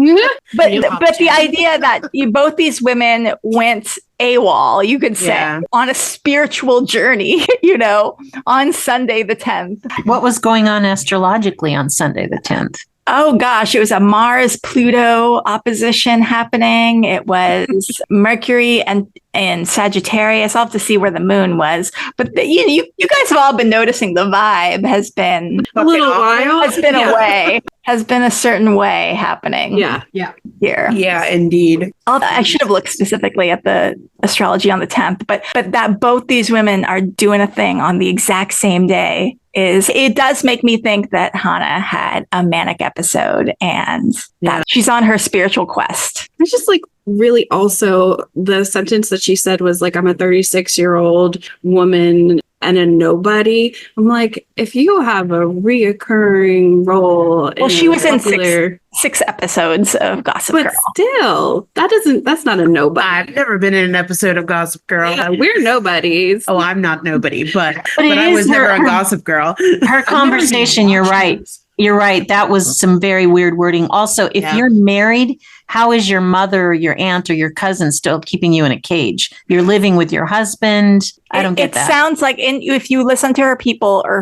but the idea that both these women went AWOL, you could say, on a spiritual journey, on Sunday the 10th. What was going on astrologically on Sunday the 10th? Oh gosh, it was a Mars-Pluto opposition happening. It was Mercury and Sagittarius. I'll have to see where the moon was. But you guys have all been noticing the vibe has been a little while. Has been a certain way happening. Yeah. Here. Yeah, indeed. I should have looked specifically at the astrology on the 10th, but that both these women are doing a thing on the exact same day it does make me think that Hannah had a manic episode and that she's on her spiritual quest. It's just like really also the sentence that she said was like, I'm a 36-year-old woman and a nobody. I'm like, if you have a reoccurring role, she was in six episodes of Gossip Girl. But still, that's not a nobody. I've never been in an episode of Gossip Girl. Yeah, we're nobodies. Oh, I'm not nobody, but it I was never a her Gossip Girl. Her conversation, you're right. You're right. That was some very weird wording. Also, if you're married, how is your mother or your aunt or your cousin still keeping you in a cage? You're living with your husband. I don't get that. It sounds like if you listen to her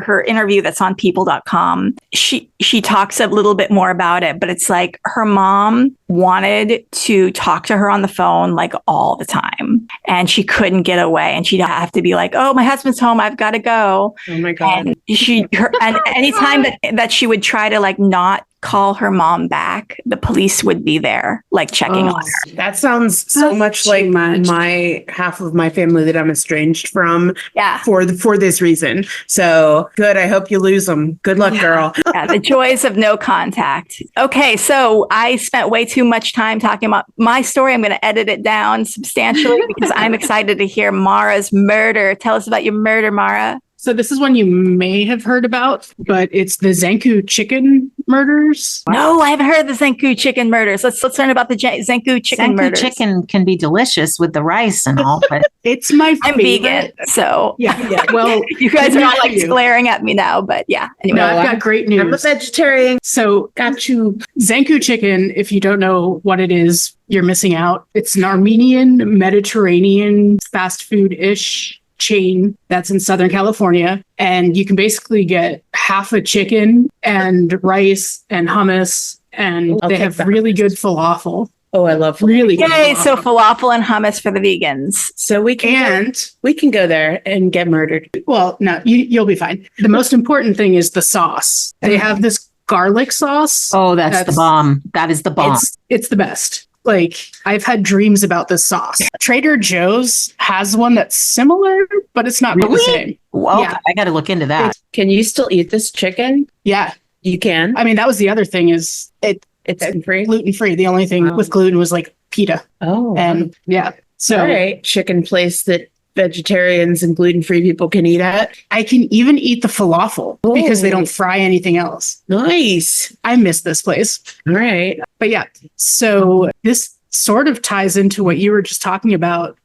her interview that's on people.com, she talks a little bit more about it, but it's like her mom wanted to talk to her on the phone like all the time and she couldn't get away and she'd have to be like, oh, my husband's home. I've got to go. Oh my God. And anytime that she would try to like not call her mom back, the police would be there like checking on her. That sounds so much like my half of my family that I'm estranged from for this reason. So good. I hope you lose them. Good luck, girl. The joys of no contact. Okay, so I spent way too much time talking about my story. I'm going to edit it down substantially because I'm excited to hear Mara's murder. Tell us about your murder, Mara. So this is one you may have heard about, but it's the Zankou Chicken murders. No, I haven't heard of the Zankou Chicken murders. Let's learn about the Zankou Chicken murders. Zankou Chicken can be delicious with the rice and all, but it's my favorite. I'm vegan, so yeah. Well, you guys are all like glaring at me now, but yeah. Anyway, no, I've got great news. I'm a vegetarian. So got you. Zankou Chicken, if you don't know what it is, you're missing out. It's an Armenian, Mediterranean, fast food-ish chain that's in Southern California. And you can basically get half a chicken and rice and hummus. And they have really good falafel. Oh, I love falafel. Really good. Yay, so falafel and hummus for the vegans. So we can go there and get murdered. Well, no, you'll be fine. The most important thing is the sauce. They have this garlic sauce. Oh, that's the bomb. That is the bomb. It's the best. Like, I've had dreams about this sauce. Trader Joe's has one that's similar, but it's not really the same. Well, I got to look into that. Can you still eat this chicken? Yeah. You can? I mean, that was the other thing is it's gluten-free? Gluten-free. The only thing with gluten was like pita. Oh. And so. All right. Chicken place that vegetarians and gluten-free people can eat at. I can even eat the falafel because they don't fry anything else. Nice. I miss this place. All right. But yeah, so this sort of ties into what you were just talking about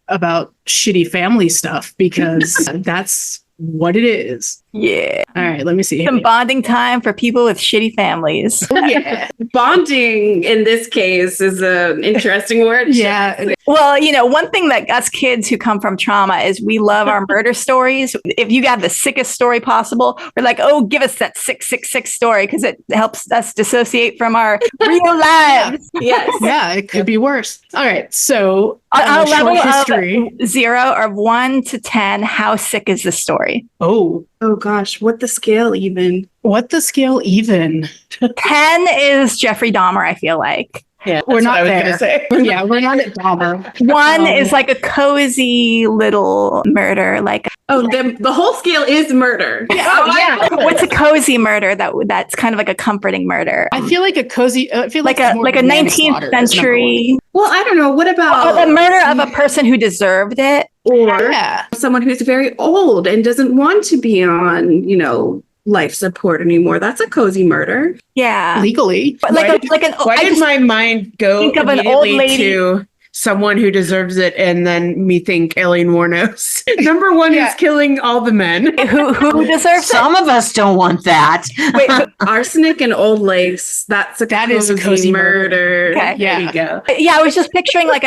shitty family stuff because that's what it is. Yeah. All right, let me see. Some bonding time for people with shitty families. Yeah. Bonding in this case is an interesting word. Yeah. Well, one thing that us kids who come from trauma is we love our murder stories. If you got the sickest story possible, we're like, oh, give us that 666 story because it helps us dissociate from our real lives. Yes. Yeah, it could be worse. All right, so a level history. of 0 or 1 to 10, how sick is this story? Oh gosh, what the scale even? 10 10 is Jeffrey Dahmer, I feel like. Yeah, We're that's not what I was there. gonna say. Yeah, we're not at Dahmer. One is like a cozy little murder. Like, Oh, the whole scale is murder. Yeah. what's a cozy murder that's kind of like a comforting murder? I feel like a cozy. I feel like like a 19th century Well, I don't know. What about a murder of a person who deserved it. or Yeah. someone who's very old and doesn't want to be on, life support anymore? That's a cozy murder. Yeah, Legally. but Why did my mind go think of an old immediately lady to someone who deserves it, and then me think Aileen Wuornos? Number one is killing all the men. who deserves Some of us don't want that. it. Wait, Arsenic and old lace. That is a cozy murder. Okay. There you go. yeah, I was just picturing like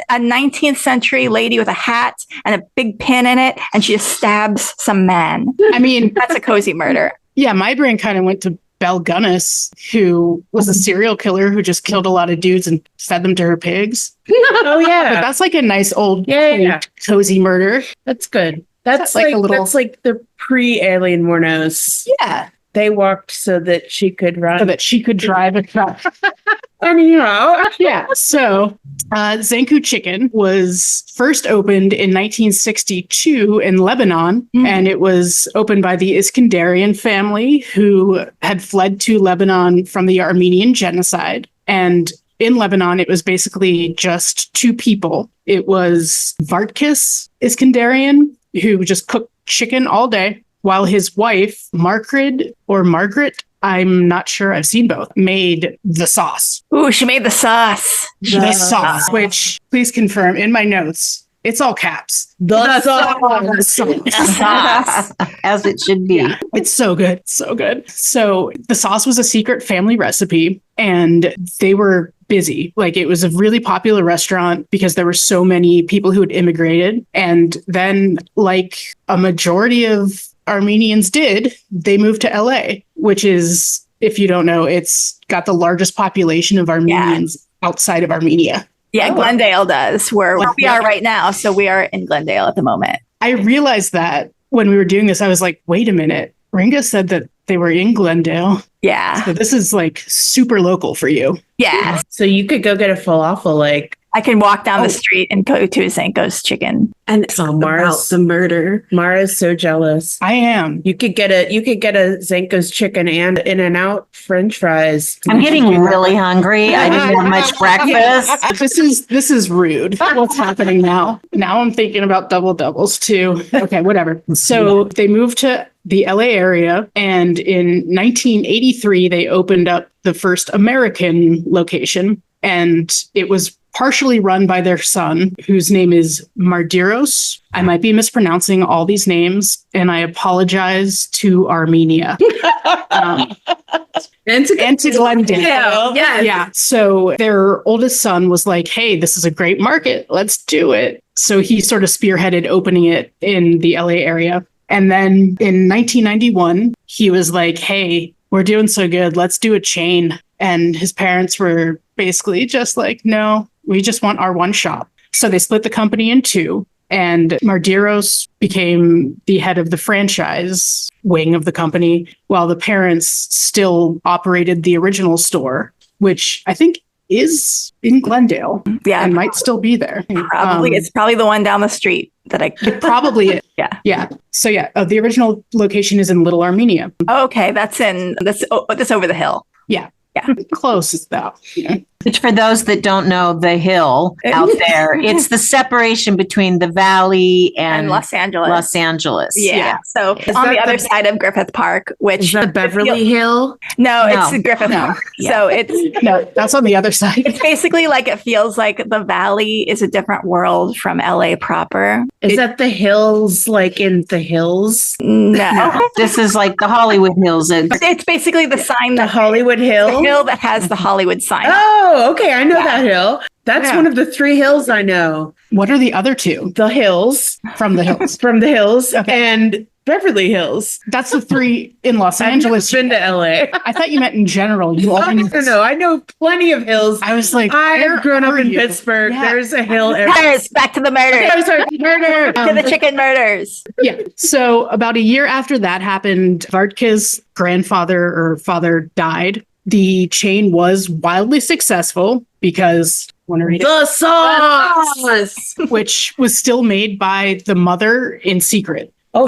a 19th century lady with a hat and a big pin in it, and she just stabs some man. I mean, That's a cozy murder. yeah, my brain kind of went to Belle Gunnis, who was a serial killer who just killed a lot of dudes and fed them to her pigs. Oh But yeah, that's like a nice old Yeah. cozy murder. that's good. That's like like a little- that's like the pre-Aileen Wuornos. Yeah. They walked so that she could run. So that she could drive a truck. Anyhow, Yeah. So Zankou Chicken was first opened in 1962 in Lebanon, and it was opened by the Iskandarian family who had fled to Lebanon from the Armenian genocide. And in Lebanon, it was basically just two people. It was Vartkis Iskandarian, who just cooked chicken all day, while his wife, Margaret, I'm not sure, I've seen both, made the sauce. Ooh, she made the sauce. The sauce, which please confirm in my notes, it's all caps. the song. The sauce. Sauce, as it should be. Yeah, it's so good. So good. So the sauce was a secret family recipe and they were busy. Like it was a really popular restaurant because there were so many people who had immigrated. And then like a majority of Armenians did, they moved to LA, which is, if you don't know, it's got the largest population of Armenians outside of Armenia. Yeah, Glendale does, where we are right now. So we are in Glendale at the moment. I realized that when we were doing this, I was like, wait a minute. Ringa said that they were in Glendale. Yeah. So this is like super local for you. Yeah. So you could go get a falafel, like I can walk down the street and go to Zankou's Chicken. And it's about the murder. Mara's so jealous. I am. You could get a Zankou Chicken and In-N-Out French fries. I'm getting really hungry. I didn't have much breakfast. This is rude. What's happening now? Now I'm thinking about double doubles too. Okay, whatever. So they moved to the LA area, and in 1983 they opened up the first American location, and it was partially run by their son, whose name is Mardiros. I might be mispronouncing all these names, and I apologize to Armenia. And to Glendale. Yeah. Yeah. So their oldest son was like, hey, this is a great market. Let's do it. So he sort of spearheaded opening it in the LA area. And then in 1991, he was like, hey, we're doing so good. Let's do a chain. And his parents were basically just like, no, we just want our one shop. So they split the company in two. And Mardiros became the head of the franchise wing of the company, while the parents still operated the original store, which I think is in Glendale. Yeah. And might still be there. Probably. It's probably the one down the street that I. Probably it. Yeah. Yeah. So yeah, the original location is in Little Armenia. Okay. That's over the hill. Yeah. Yeah. Close as that. Yeah. Which, for those that don't know, the hill out there, it's the separation between the valley And and Los Angeles. Los Angeles. Yeah. So Is on that the other the- side of Griffith Park, which Is that Beverly Hill? No, No. it's Griffith No. Park. So No, that's on the other side. it's basically like it feels like the valley is a different world from LA proper. Is that the hills, like in the hills? No. This is like the Hollywood Hills. It's basically the sign The that Hollywood the Hill? hill that has the Hollywood sign. Oh, okay. I know Yeah. that hill. That's Yeah. one of the three hills I know. What are the other two The hills from the hills? from the hills Okay. and Beverly Hills. That's the three in Los Angeles. I've never been to LA. I thought you meant in general. You I don't know. I know plenty of hills. I was like, I where have grown up are in you? Pittsburgh. Yeah. There's a hill every. Murders. Back to the murders. I'm sorry, murder. To the chicken murders. Yeah. So about a year after that happened, Vartka's grandfather or father died. The chain was wildly successful because The sauce. which was still made by the mother in secret. Oh,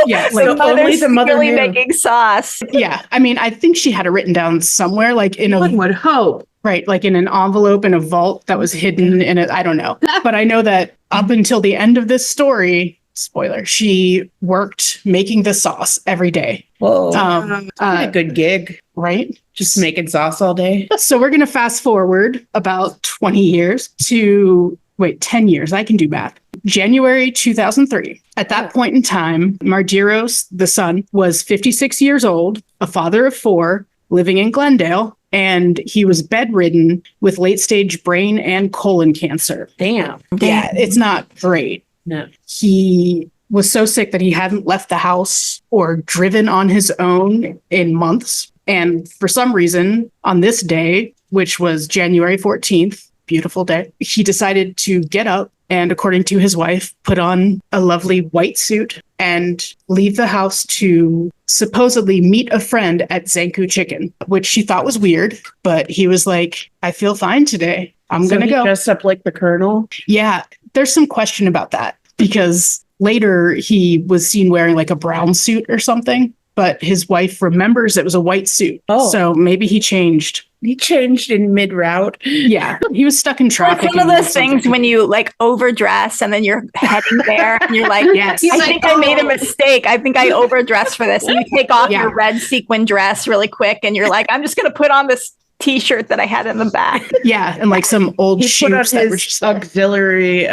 Yeah, So like only the mother really knew. making sauce. yeah. I mean, I think she had it written down somewhere, like in one a would hope. right, like in an envelope in a vault that was hidden in it. I don't know, but I know that up until the end of this story, spoiler, she worked making the sauce every day. Whoa. Uh, A good gig. right. Just making sauce all day. So we're going to fast forward about 20 years to, 10 years. I can do math. January 2003. At that point in time, Mardiros, the son, was 56 years old, a father of 4, living in Glendale, and he was bedridden with late stage brain and colon cancer. Damn. Yeah, it's not great. No. He was so sick that he hadn't left the house or driven on his own in months. And for some reason, on this day, which was January 14th, beautiful day, he decided to get up and, according to his wife, put on a lovely white suit and leave the house to supposedly meet a friend at Zankou Chicken, which she thought was weird. But he was like, I feel fine today. I'm going to go. Dressed up like the Colonel. Yeah, there's some question about that because later he was seen wearing like a brown suit or something, but his wife remembers it was a white suit. Oh. So maybe he changed. He changed in mid-route. Yeah, he was stuck in It's traffic. one of those things when you like overdress and then you're heading there and you're like, Yes. I think I made a mistake. I think I overdressed for this. And you take off Yeah. your red sequin dress really quick and you're like, I'm just going to put on this t-shirt that I had in the back. Yeah, and like some old He put on shoes that were his just like, auxiliary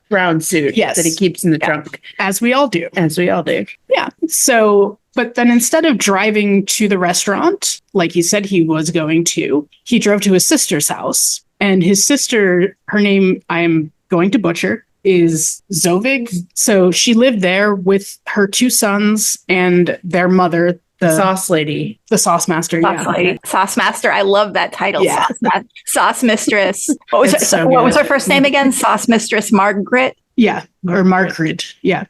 brown suit Yes. that he keeps in the trunk, as we all do. as we all do. Yeah. So, but then instead of driving to the restaurant, like he said he was going to, he drove to his sister's house. And his sister, her name, I am going to butcher, is Zovig. So she lived there with her 2 sons and their mother, the Sauce lady. the sauce master. Sauce lady. Sauce master. I love that title. Yeah. Sauce mistress. What was It's so what was good. her first name again? Sauce mistress Margaret. Yeah. Or Margaret. Yeah.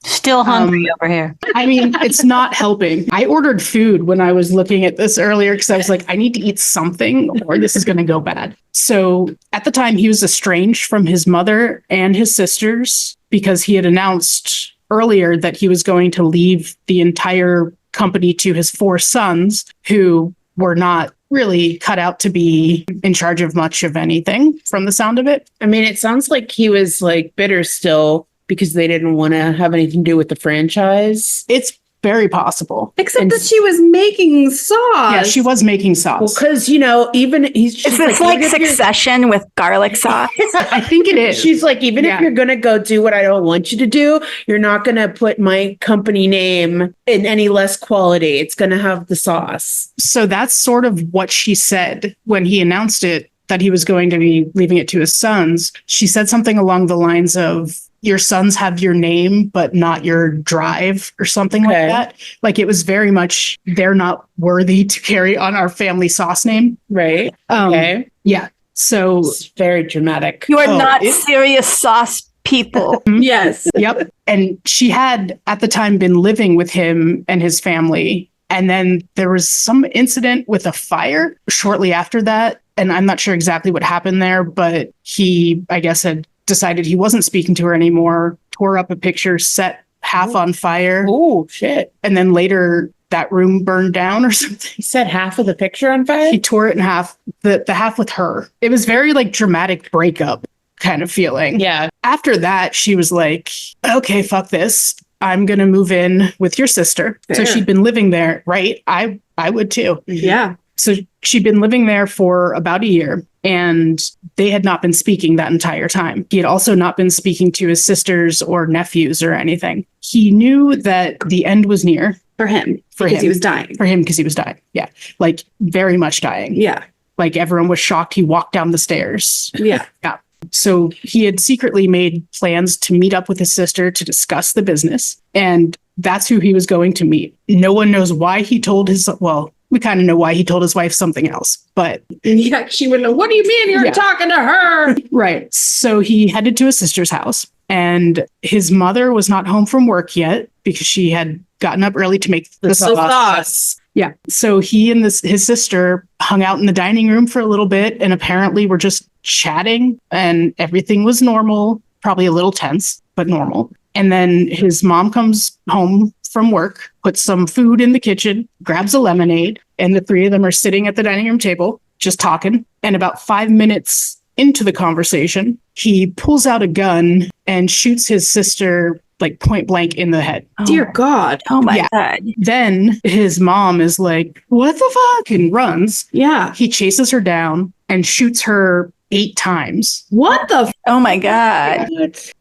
Still hungry over here. I mean, it's not helping. I ordered food when I was looking at this earlier because I was like, I need to eat something or this is going to go bad. So at the time, he was estranged from his mother and his sisters because he had announced earlier that he was going to leave the entire company to his 4 sons who were not really cut out to be in charge of much of anything from the sound of it. I mean, it sounds like he was like bitter still because they didn't want to have anything to do with the franchise. It's very possible. Except And- that she was making sauce. Yeah, she was making Well, sauce. because even Is this like Succession with garlic sauce? I think it is. She's like, even Yeah. if you're gonna go do what I don't want you to do, you're not gonna put my company name in any less quality. It's gonna have the sauce. So that's sort of what she said when he announced it, that he was going to be leaving it to his sons. She said something along the lines of, your sons have your name, but not your drive or something like Okay. that. Like it was very much, they're not worthy to carry on our family sauce name. Right. Okay. Okay. Yeah. So, It's very dramatic. You are Oh, not it- serious sauce people. Yes. yep. And she had at the time been living with him and his family. And then there was some incident with a fire shortly after that. And I'm not sure exactly what happened there, but he, I guess, had decided he wasn't speaking to her anymore, tore up a picture, set half on fire. Oh shit! And then later that room burned down or something. He set half of the picture on fire. He tore it in half, the half with her. It was very like dramatic breakup kind of feeling. Yeah. After that, she was like, okay, fuck this. I'm going to move in with your sister. So Fair. she'd been living there, right? I would too. Yeah. So she'd been living there for about a year and they had not been speaking that entire time. He had also not been speaking to his sisters or nephews or anything. He knew that the end was near For him. For because him. he was dying. for him because he was dying. Yeah. Like very much dying. Yeah. Like everyone was shocked. He walked down the stairs. Yeah. So he had secretly made plans to meet up with his sister to discuss the business. And that's who he was going to meet. No one knows why he told we kind of know why he told his wife something else, but Yeah. She would know. What do you mean you're Yeah. talking to her? right. So he headed to his sister's house and his mother was not home from work yet because she had gotten up early to make the sauce. Yeah. So he and his sister hung out in the dining room for a little bit and apparently were just chatting and everything was normal, probably a little tense, but normal. And then his mom comes home from work, puts some food in the kitchen, grabs a lemonade, and the three of them are sitting at the dining room table, just talking. And about 5 minutes into the conversation, he pulls out a gun and shoots his sister like point blank in the head. Dear God. Oh my God. Then his mom is like, what the fuck? And runs. Yeah. He chases her down and shoots her 8 times. What the? Oh my God.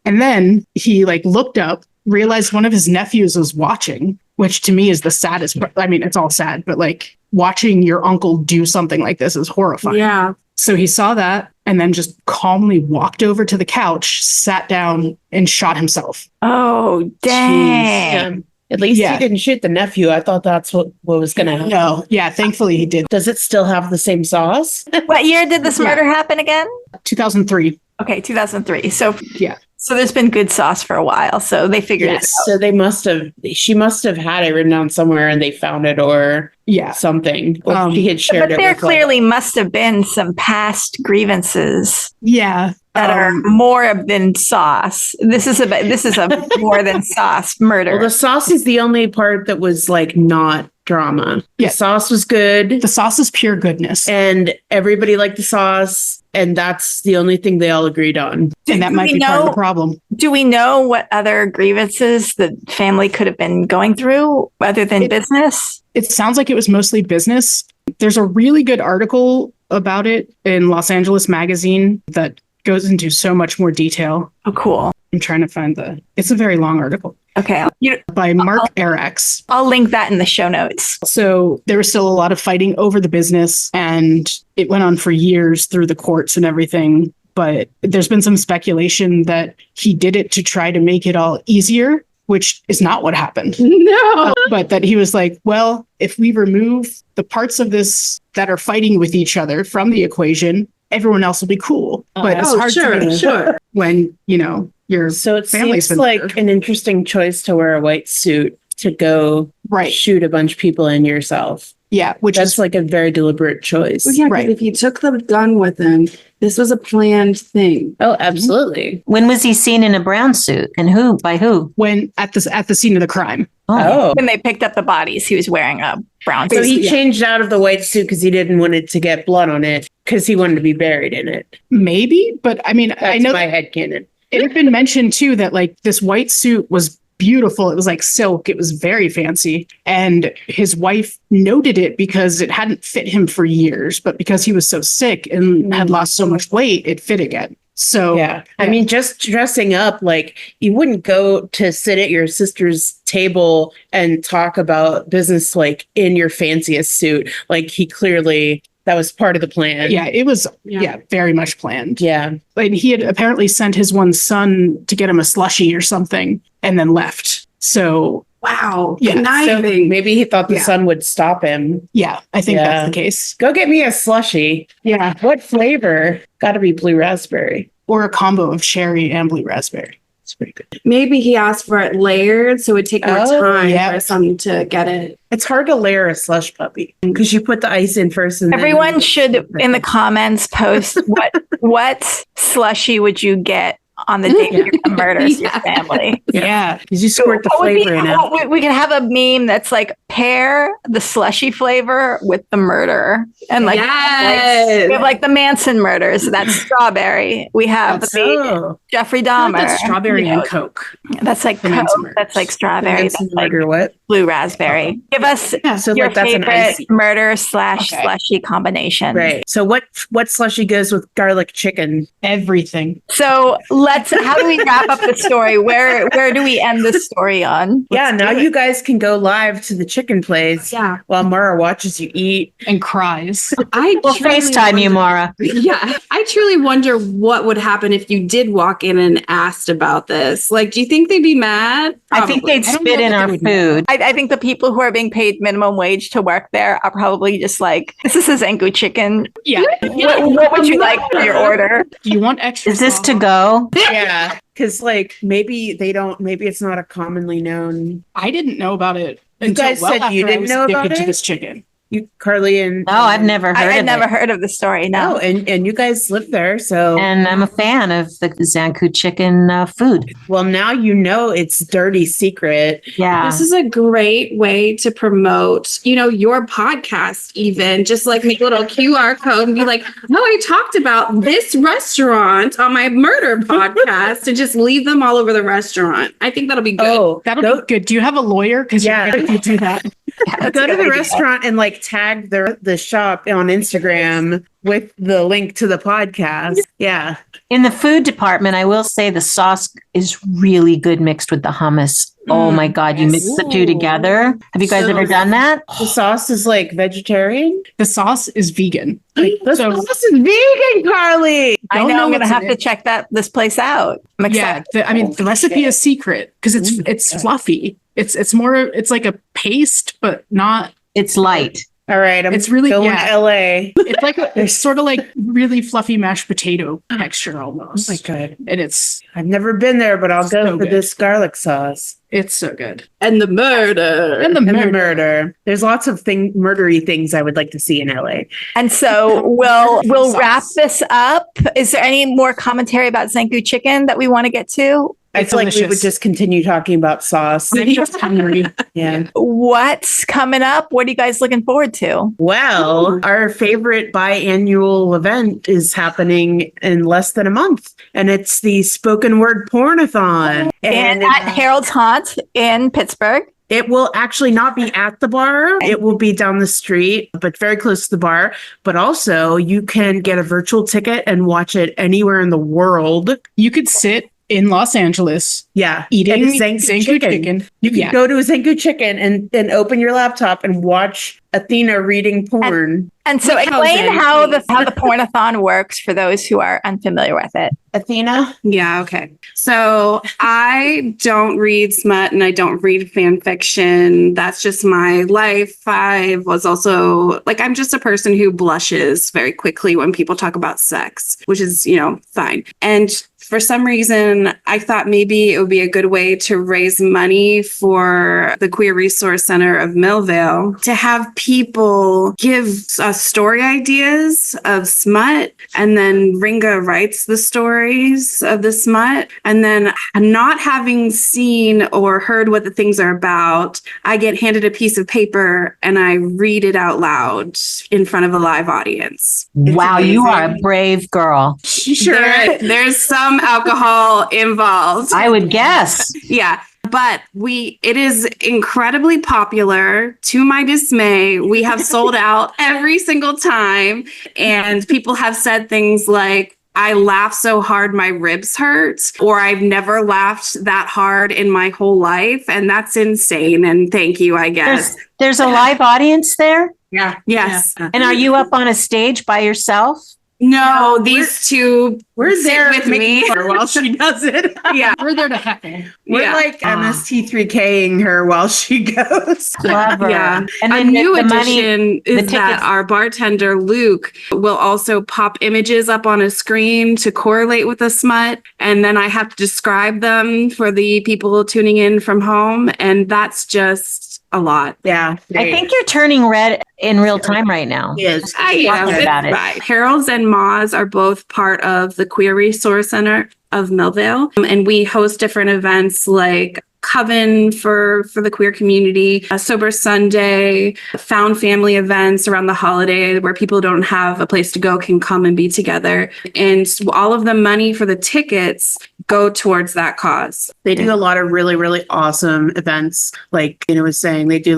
And then he like looked up, realized one of his nephews was watching, which to me is the saddest part. I mean, it's all sad, but like watching your uncle do something like this is horrifying. Yeah. So he saw that and then just calmly walked over to the couch, sat down and shot himself. Oh, dang. Yeah. At least he didn't shoot the nephew. I thought that's what was going to happen. No. Yeah. Thankfully he did. Does it still have the same sauce? What year did this murder happen again? 2003. Okay, 2003. So Yeah. So there's been good sauce for a while. So they figured it out. So she must have had it written down somewhere and they found it or something. Or she had shared but it. there with clearly must have been some past grievances. Yeah. That are more than sauce. This is a more than sauce murder. Well, the sauce is the only part that was like not drama. The sauce was good. The sauce is pure goodness. And everybody liked the sauce. And that's the only thing they all agreed on. And that might be part of the problem. Do we know what other grievances the family could have been going through other than business? It sounds like it was mostly business. There's a really good article about it in Los Angeles Magazine that goes into so much more detail. Oh, cool. I'm trying to find it's a very long article. Okay. By Mark Arax. I'll link that in the show notes. So there was still a lot of fighting over the business and it went on for years through the courts and everything. But there's been some speculation that he did it to try to make it all easier, which is not what happened. No. But that he was like, well, if we remove the parts of this that are fighting with each other from the equation, everyone else will be cool. But it's hard to sure. when, your So it family's seems like an interesting choice to wear a white suit to go shoot a bunch of people and yourself. Yeah, which That's is like a very deliberate choice. Well, yeah, but if he took the gun with him, this was a planned thing. Oh, absolutely. When was he seen in a brown suit and who? By who? when at the scene of the crime. Oh. When they picked up the bodies, he was wearing a brown So suit. he changed out of the white suit because he didn't want it to get blood on it because he wanted to be buried in it. Maybe, but I mean, That's I know my headcanon. it had been mentioned too that like this white suit was beautiful. It was like silk. It was very fancy. And his wife noted it because it hadn't fit him for years, but because he was so sick and had lost so much weight, it fit again. So I mean, just dressing up, like you wouldn't go to sit at your sister's table and talk about business like in your fanciest suit. Like he clearly, that was part of the plan. yeah, it was very much planned. Yeah. And he had apparently sent his one son to get him a slushie or something and then left. So Wow. Yeah, So Conniving. maybe he thought the son would stop him. yeah, I think that's the case. Go get me a slushie. Yeah. What flavor? Got to be blue raspberry. Or a combo of cherry and blue raspberry. It's pretty good. Maybe he asked for it layered, so it would take more time yeah. for someone to get it. It's hard to layer a slush puppy because you put the ice in first. And Everyone then should in the comments post what slushy would you get on the day you're gonna murder your family. Yeah. because you squirt the What would be- flavor in it. what we can have a meme that's like pair the slushy flavor with the murder. And like, Yes. we have like the Manson murders. That's strawberry. We have the Oh, Jeffrey I Dahmer. thought that's strawberry you know, and Coke. That's like The Coke. Manson murders. That's like strawberry. Manson That's like murder what? blue raspberry. Give us So your like that's an favorite icy. murder / slushy combination. Right. So what slushy goes with garlic chicken? Everything. So how do we wrap up the story? Where do we end the story on? Yeah, now you guys can go live to the chicken place Yeah. while Mara watches you eat. And cries. We'll FaceTime you, Mara. Yeah. I truly wonder what would happen if you did walk in and asked about this. Like, do you think they'd be mad? I think Probably. they'd I don't spit know in that our they would food. I think the people who are being paid minimum wage to work there are probably just like, this is a Zankou Chicken. Yeah. What would you like for your order? Do you want extra? Is this sauce? to go? Yeah. Because like maybe it's not a commonly known. I didn't know about it You guys said you after I didn't was know about addicted to it? this chicken. You, Carly, and No, I've never heard I of had never it. heard of the story. No. no, and you guys live there, so And I'm a fan of the Zankou Chicken food. well, now you know its dirty secret. Yeah. This is a great way to promote, your podcast, even just like make a little QR code and be like, oh, I talked about this restaurant on my murder podcast and just leave them all over the restaurant. I think that'll be good. Oh, That'll be good. Do you have a lawyer? Because Yeah. if you do that. go to the restaurant and like tag the shop on Instagram with the link to the podcast. Yeah. In the food department, I will say the sauce is really good mixed with the hummus. Oh my God, you mix the two together. Have you guys So- ever done that? The sauce is like vegetarian. The sauce is vegan. The So- sauce is vegan, Carly. I Don't know know I'm going to what's in have to it. check this place out. I'm Yeah, excited. the recipe is secret because it's fluffy. It's more. It's like a paste, but not. It's light. All right, I'm It's really- going yeah. to LA. It's like it's sort of like really fluffy mashed potato texture Oh almost. my God. And it's I've never been there, but I'll go So for good. this garlic sauce. so good. And the murder. And the And the murder. murder. There's lots of murdery things I would like to see in LA. And so we'll Sauce. wrap this up. Is there any more commentary about Zankou Chicken that we want to get to? I It's feel like we would delicious. just continue talking about sauce. I'm just hungry. Yeah. What's coming up? What are you guys looking forward to? Well, our favorite biannual event is happening in less than a month, and it's the spoken word pornathon. And at Harold's Haunt in Pittsburgh. It will actually not be at the bar. It will be down the street, but very close to the bar. But also, you can get a virtual ticket and watch it anywhere in the world. You could sit in Los Angeles Yeah. eating At Zankou chicken. You can Yeah. go to a Zankou Chicken and open your laptop and watch Athena reading porn. And so With explain housing, how the please. pornathon works for those who are unfamiliar with it. Athena? Yeah, okay. So I don't read smut and I don't read fan fiction. That's just my life. I was also like, I'm just a person who blushes very quickly when people talk about sex, which is, fine. And for some reason, I thought maybe it would be a good way to raise money for the Queer Resource Center of Millvale to have people give us story ideas of smut, and then Ringa writes the stories of the smut. And then, not having seen or heard what the things are about, I get handed a piece of paper and I read it out loud in front of a live audience. Wow, you are a amazing. brave girl. There's some alcohol involved. I would guess. Yeah. But it is incredibly popular. To my dismay, we have sold out every single time. And people have said things like, I laugh so hard my ribs hurt, or I've never laughed that hard in my whole life. And that's insane. And thank you, I guess. There's a live audience there. Yeah. Yes. And are you up on a stage by yourself? No, No, these two We're sit there with making me. fun while she does it. Yeah. We're there to heckle. We're Yeah. like MST3King her while she goes. Clever. Yeah. And A then new the money, addition is the that tickets- our bartender, Luke, will also pop images up on a screen to correlate with the smut. And then I have to describe them for the people tuning in from home. And that's just a lot. Yeah. I think you're turning red in real time right now. Yes. I am. Talking about it. Right. Harold's and Ma's are both part of the Queer Resource Center of Millvale. And we host different events like Coven for the queer community, a Sober Sunday, found family events around the holiday where people don't have a place to go can come and be together. And all of the money for the tickets go towards that cause. They do a lot of really, really awesome events. Like, was saying, they do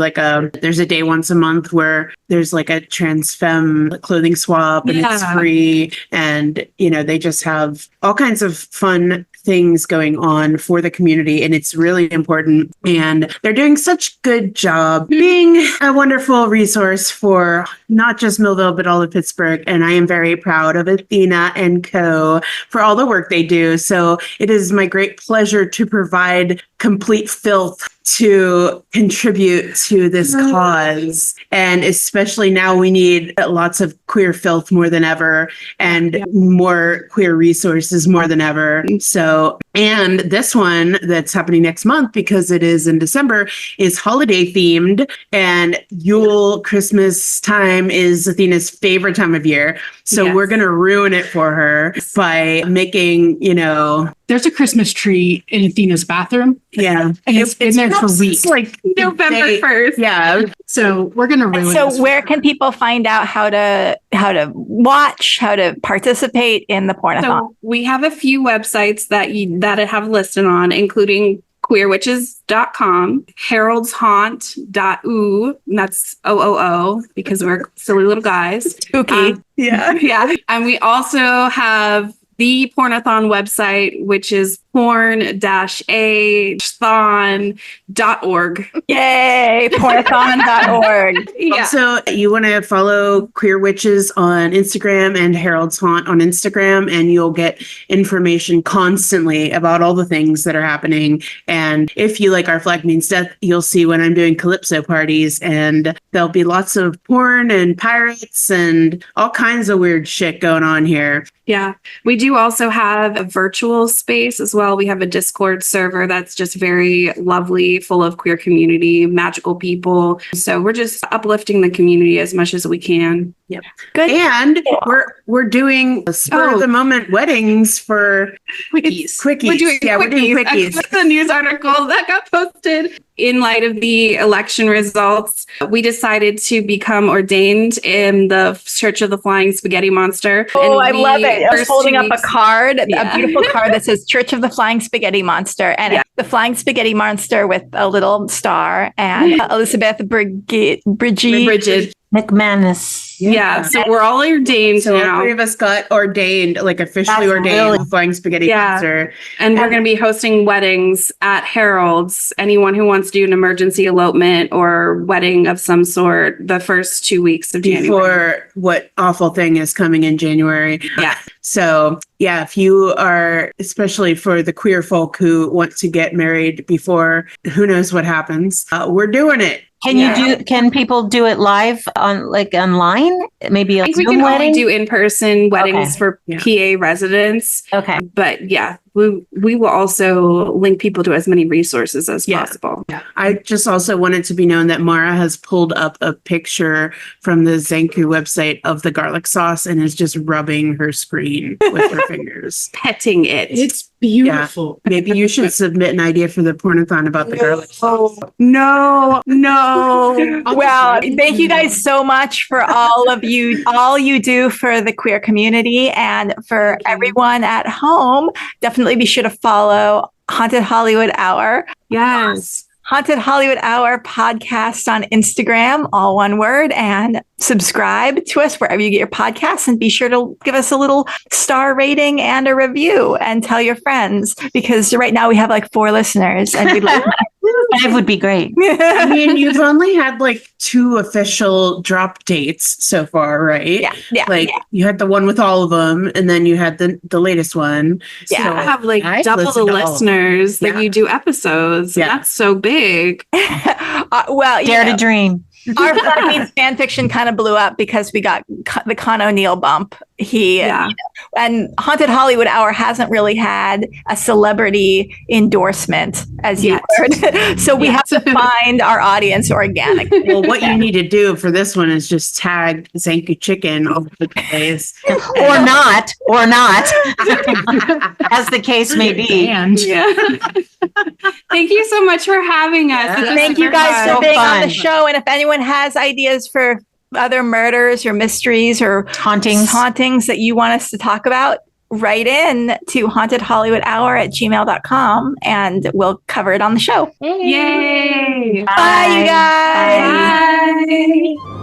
there's a day once a month where there's like a trans femme clothing swap and it's Yeah. free. And, they just have all kinds of fun things going on for the community. And it's really important. And they're doing such good job being a wonderful resource for not just Millville, but all of Pittsburgh. And I am very proud of Athena and Co. for all the work they do. So it is my great pleasure to provide complete filth to contribute to this cause. And especially now we need lots of queer filth more than ever and more queer resources more than ever. So And this one that's happening next month, because it is in December, is holiday themed. And Yule, Christmas time is Athena's favorite time of year. So we're going to ruin it for her by making, there's a Christmas tree in Athena's bathroom. Yeah. And it's been there for weeks. It's like November 1st. Yeah. So we're going to ruin it. So where can people find out how to watch, how to participate in the pornathon? So we have a few websites that I have listed on, including queerwitches.com, heraldshaunt.oo, and that's OOO because we're silly little guys. Spooky. Yeah. And we also have the Pornathon website, which is porn-a-thon.org. Yay, pornathon.org. Yeah. Also, you want to follow Queer Witches on Instagram and Harold's Haunt on Instagram, and you'll get information constantly about all the things that are happening. And if you like Our Flag Means Death, you'll see when I'm doing calypso parties, and there'll be lots of porn and pirates and all kinds of weird shit going on here. Yeah. We do also have a virtual space as well. We have a Discord server that's just very lovely, full of queer community, magical people. So we're just uplifting the community as much as we can. Yep. Good. And we're doing spur of the moment weddings for Quickies. Quickies. We're doing quickies. That's the news article that got posted. In light of the election results, we decided to become ordained in the Church of the Flying Spaghetti Monster. Oh, I love it. I was holding up a card, a Yeah. beautiful card that says Church of the Flying Spaghetti Monster. And it's the Flying Spaghetti Monster with a little star and Elizabeth Bridget. McManus. Yeah. So we're all ordained So all now. three of us got ordained, like officially That's ordained, really- the Flying Spaghetti Yeah. Monster. And we're going to be hosting weddings at Harold's. Anyone who wants to do an emergency elopement or wedding of some sort the first 2 weeks of January. Before what awful thing is coming in January. Yeah. So yeah, if you are, especially for the queer folk who want to get married before who knows what happens, we're doing it. Can people do it live online? Maybe a I think we Zoom can wedding? only do in-person weddings Okay. for Yeah. PA residents. Okay. But yeah, we will also link people to as many resources as Yeah. possible. I just also want it to be known that Mara has pulled up a picture from the Zankou website of the garlic sauce and is just rubbing her screen with her fingers. Petting it. It's beautiful. Maybe you should submit an idea for the pornathon about the garlic sauce. No. Well, thank you guys so much for all you do for the queer community and for everyone at home. Definitely be sure to follow Haunted Hollywood Hour. Yes. Haunted Hollywood Hour podcast on Instagram, all one word, and subscribe to us wherever you get your podcasts, and be sure to give us a little star rating and a review and tell your friends, because right now we have like 4 listeners and we'd like 5 would be great. I mean, you've only had like 2 official drop dates so far, right? Yeah. You had the one with all of them, and then you had the latest one. Yeah. You have like I've double the listened to all of them. listeners that Yeah. you do episodes. Yeah. That's so big. Well, Dare to dream. our Flag Means fan fiction kind of blew up because we got the Con O'Neill bump. And Haunted Hollywood Hour hasn't really had a celebrity endorsement as you heard. So we have to find our audience organically. Well, what you need to do for this one is just tag Zankou Chicken all over the place. or not, as the case may be. And Yeah. Thank you so much for having us. This was Thank you super guys fun. for being on the fun. show. And if anyone has ideas for other murders or mysteries or Hauntings. that you want us to talk about, write in to hauntedhollywoodhour@gmail.com and we'll cover it on the show. Yay. Bye, you guys. Bye.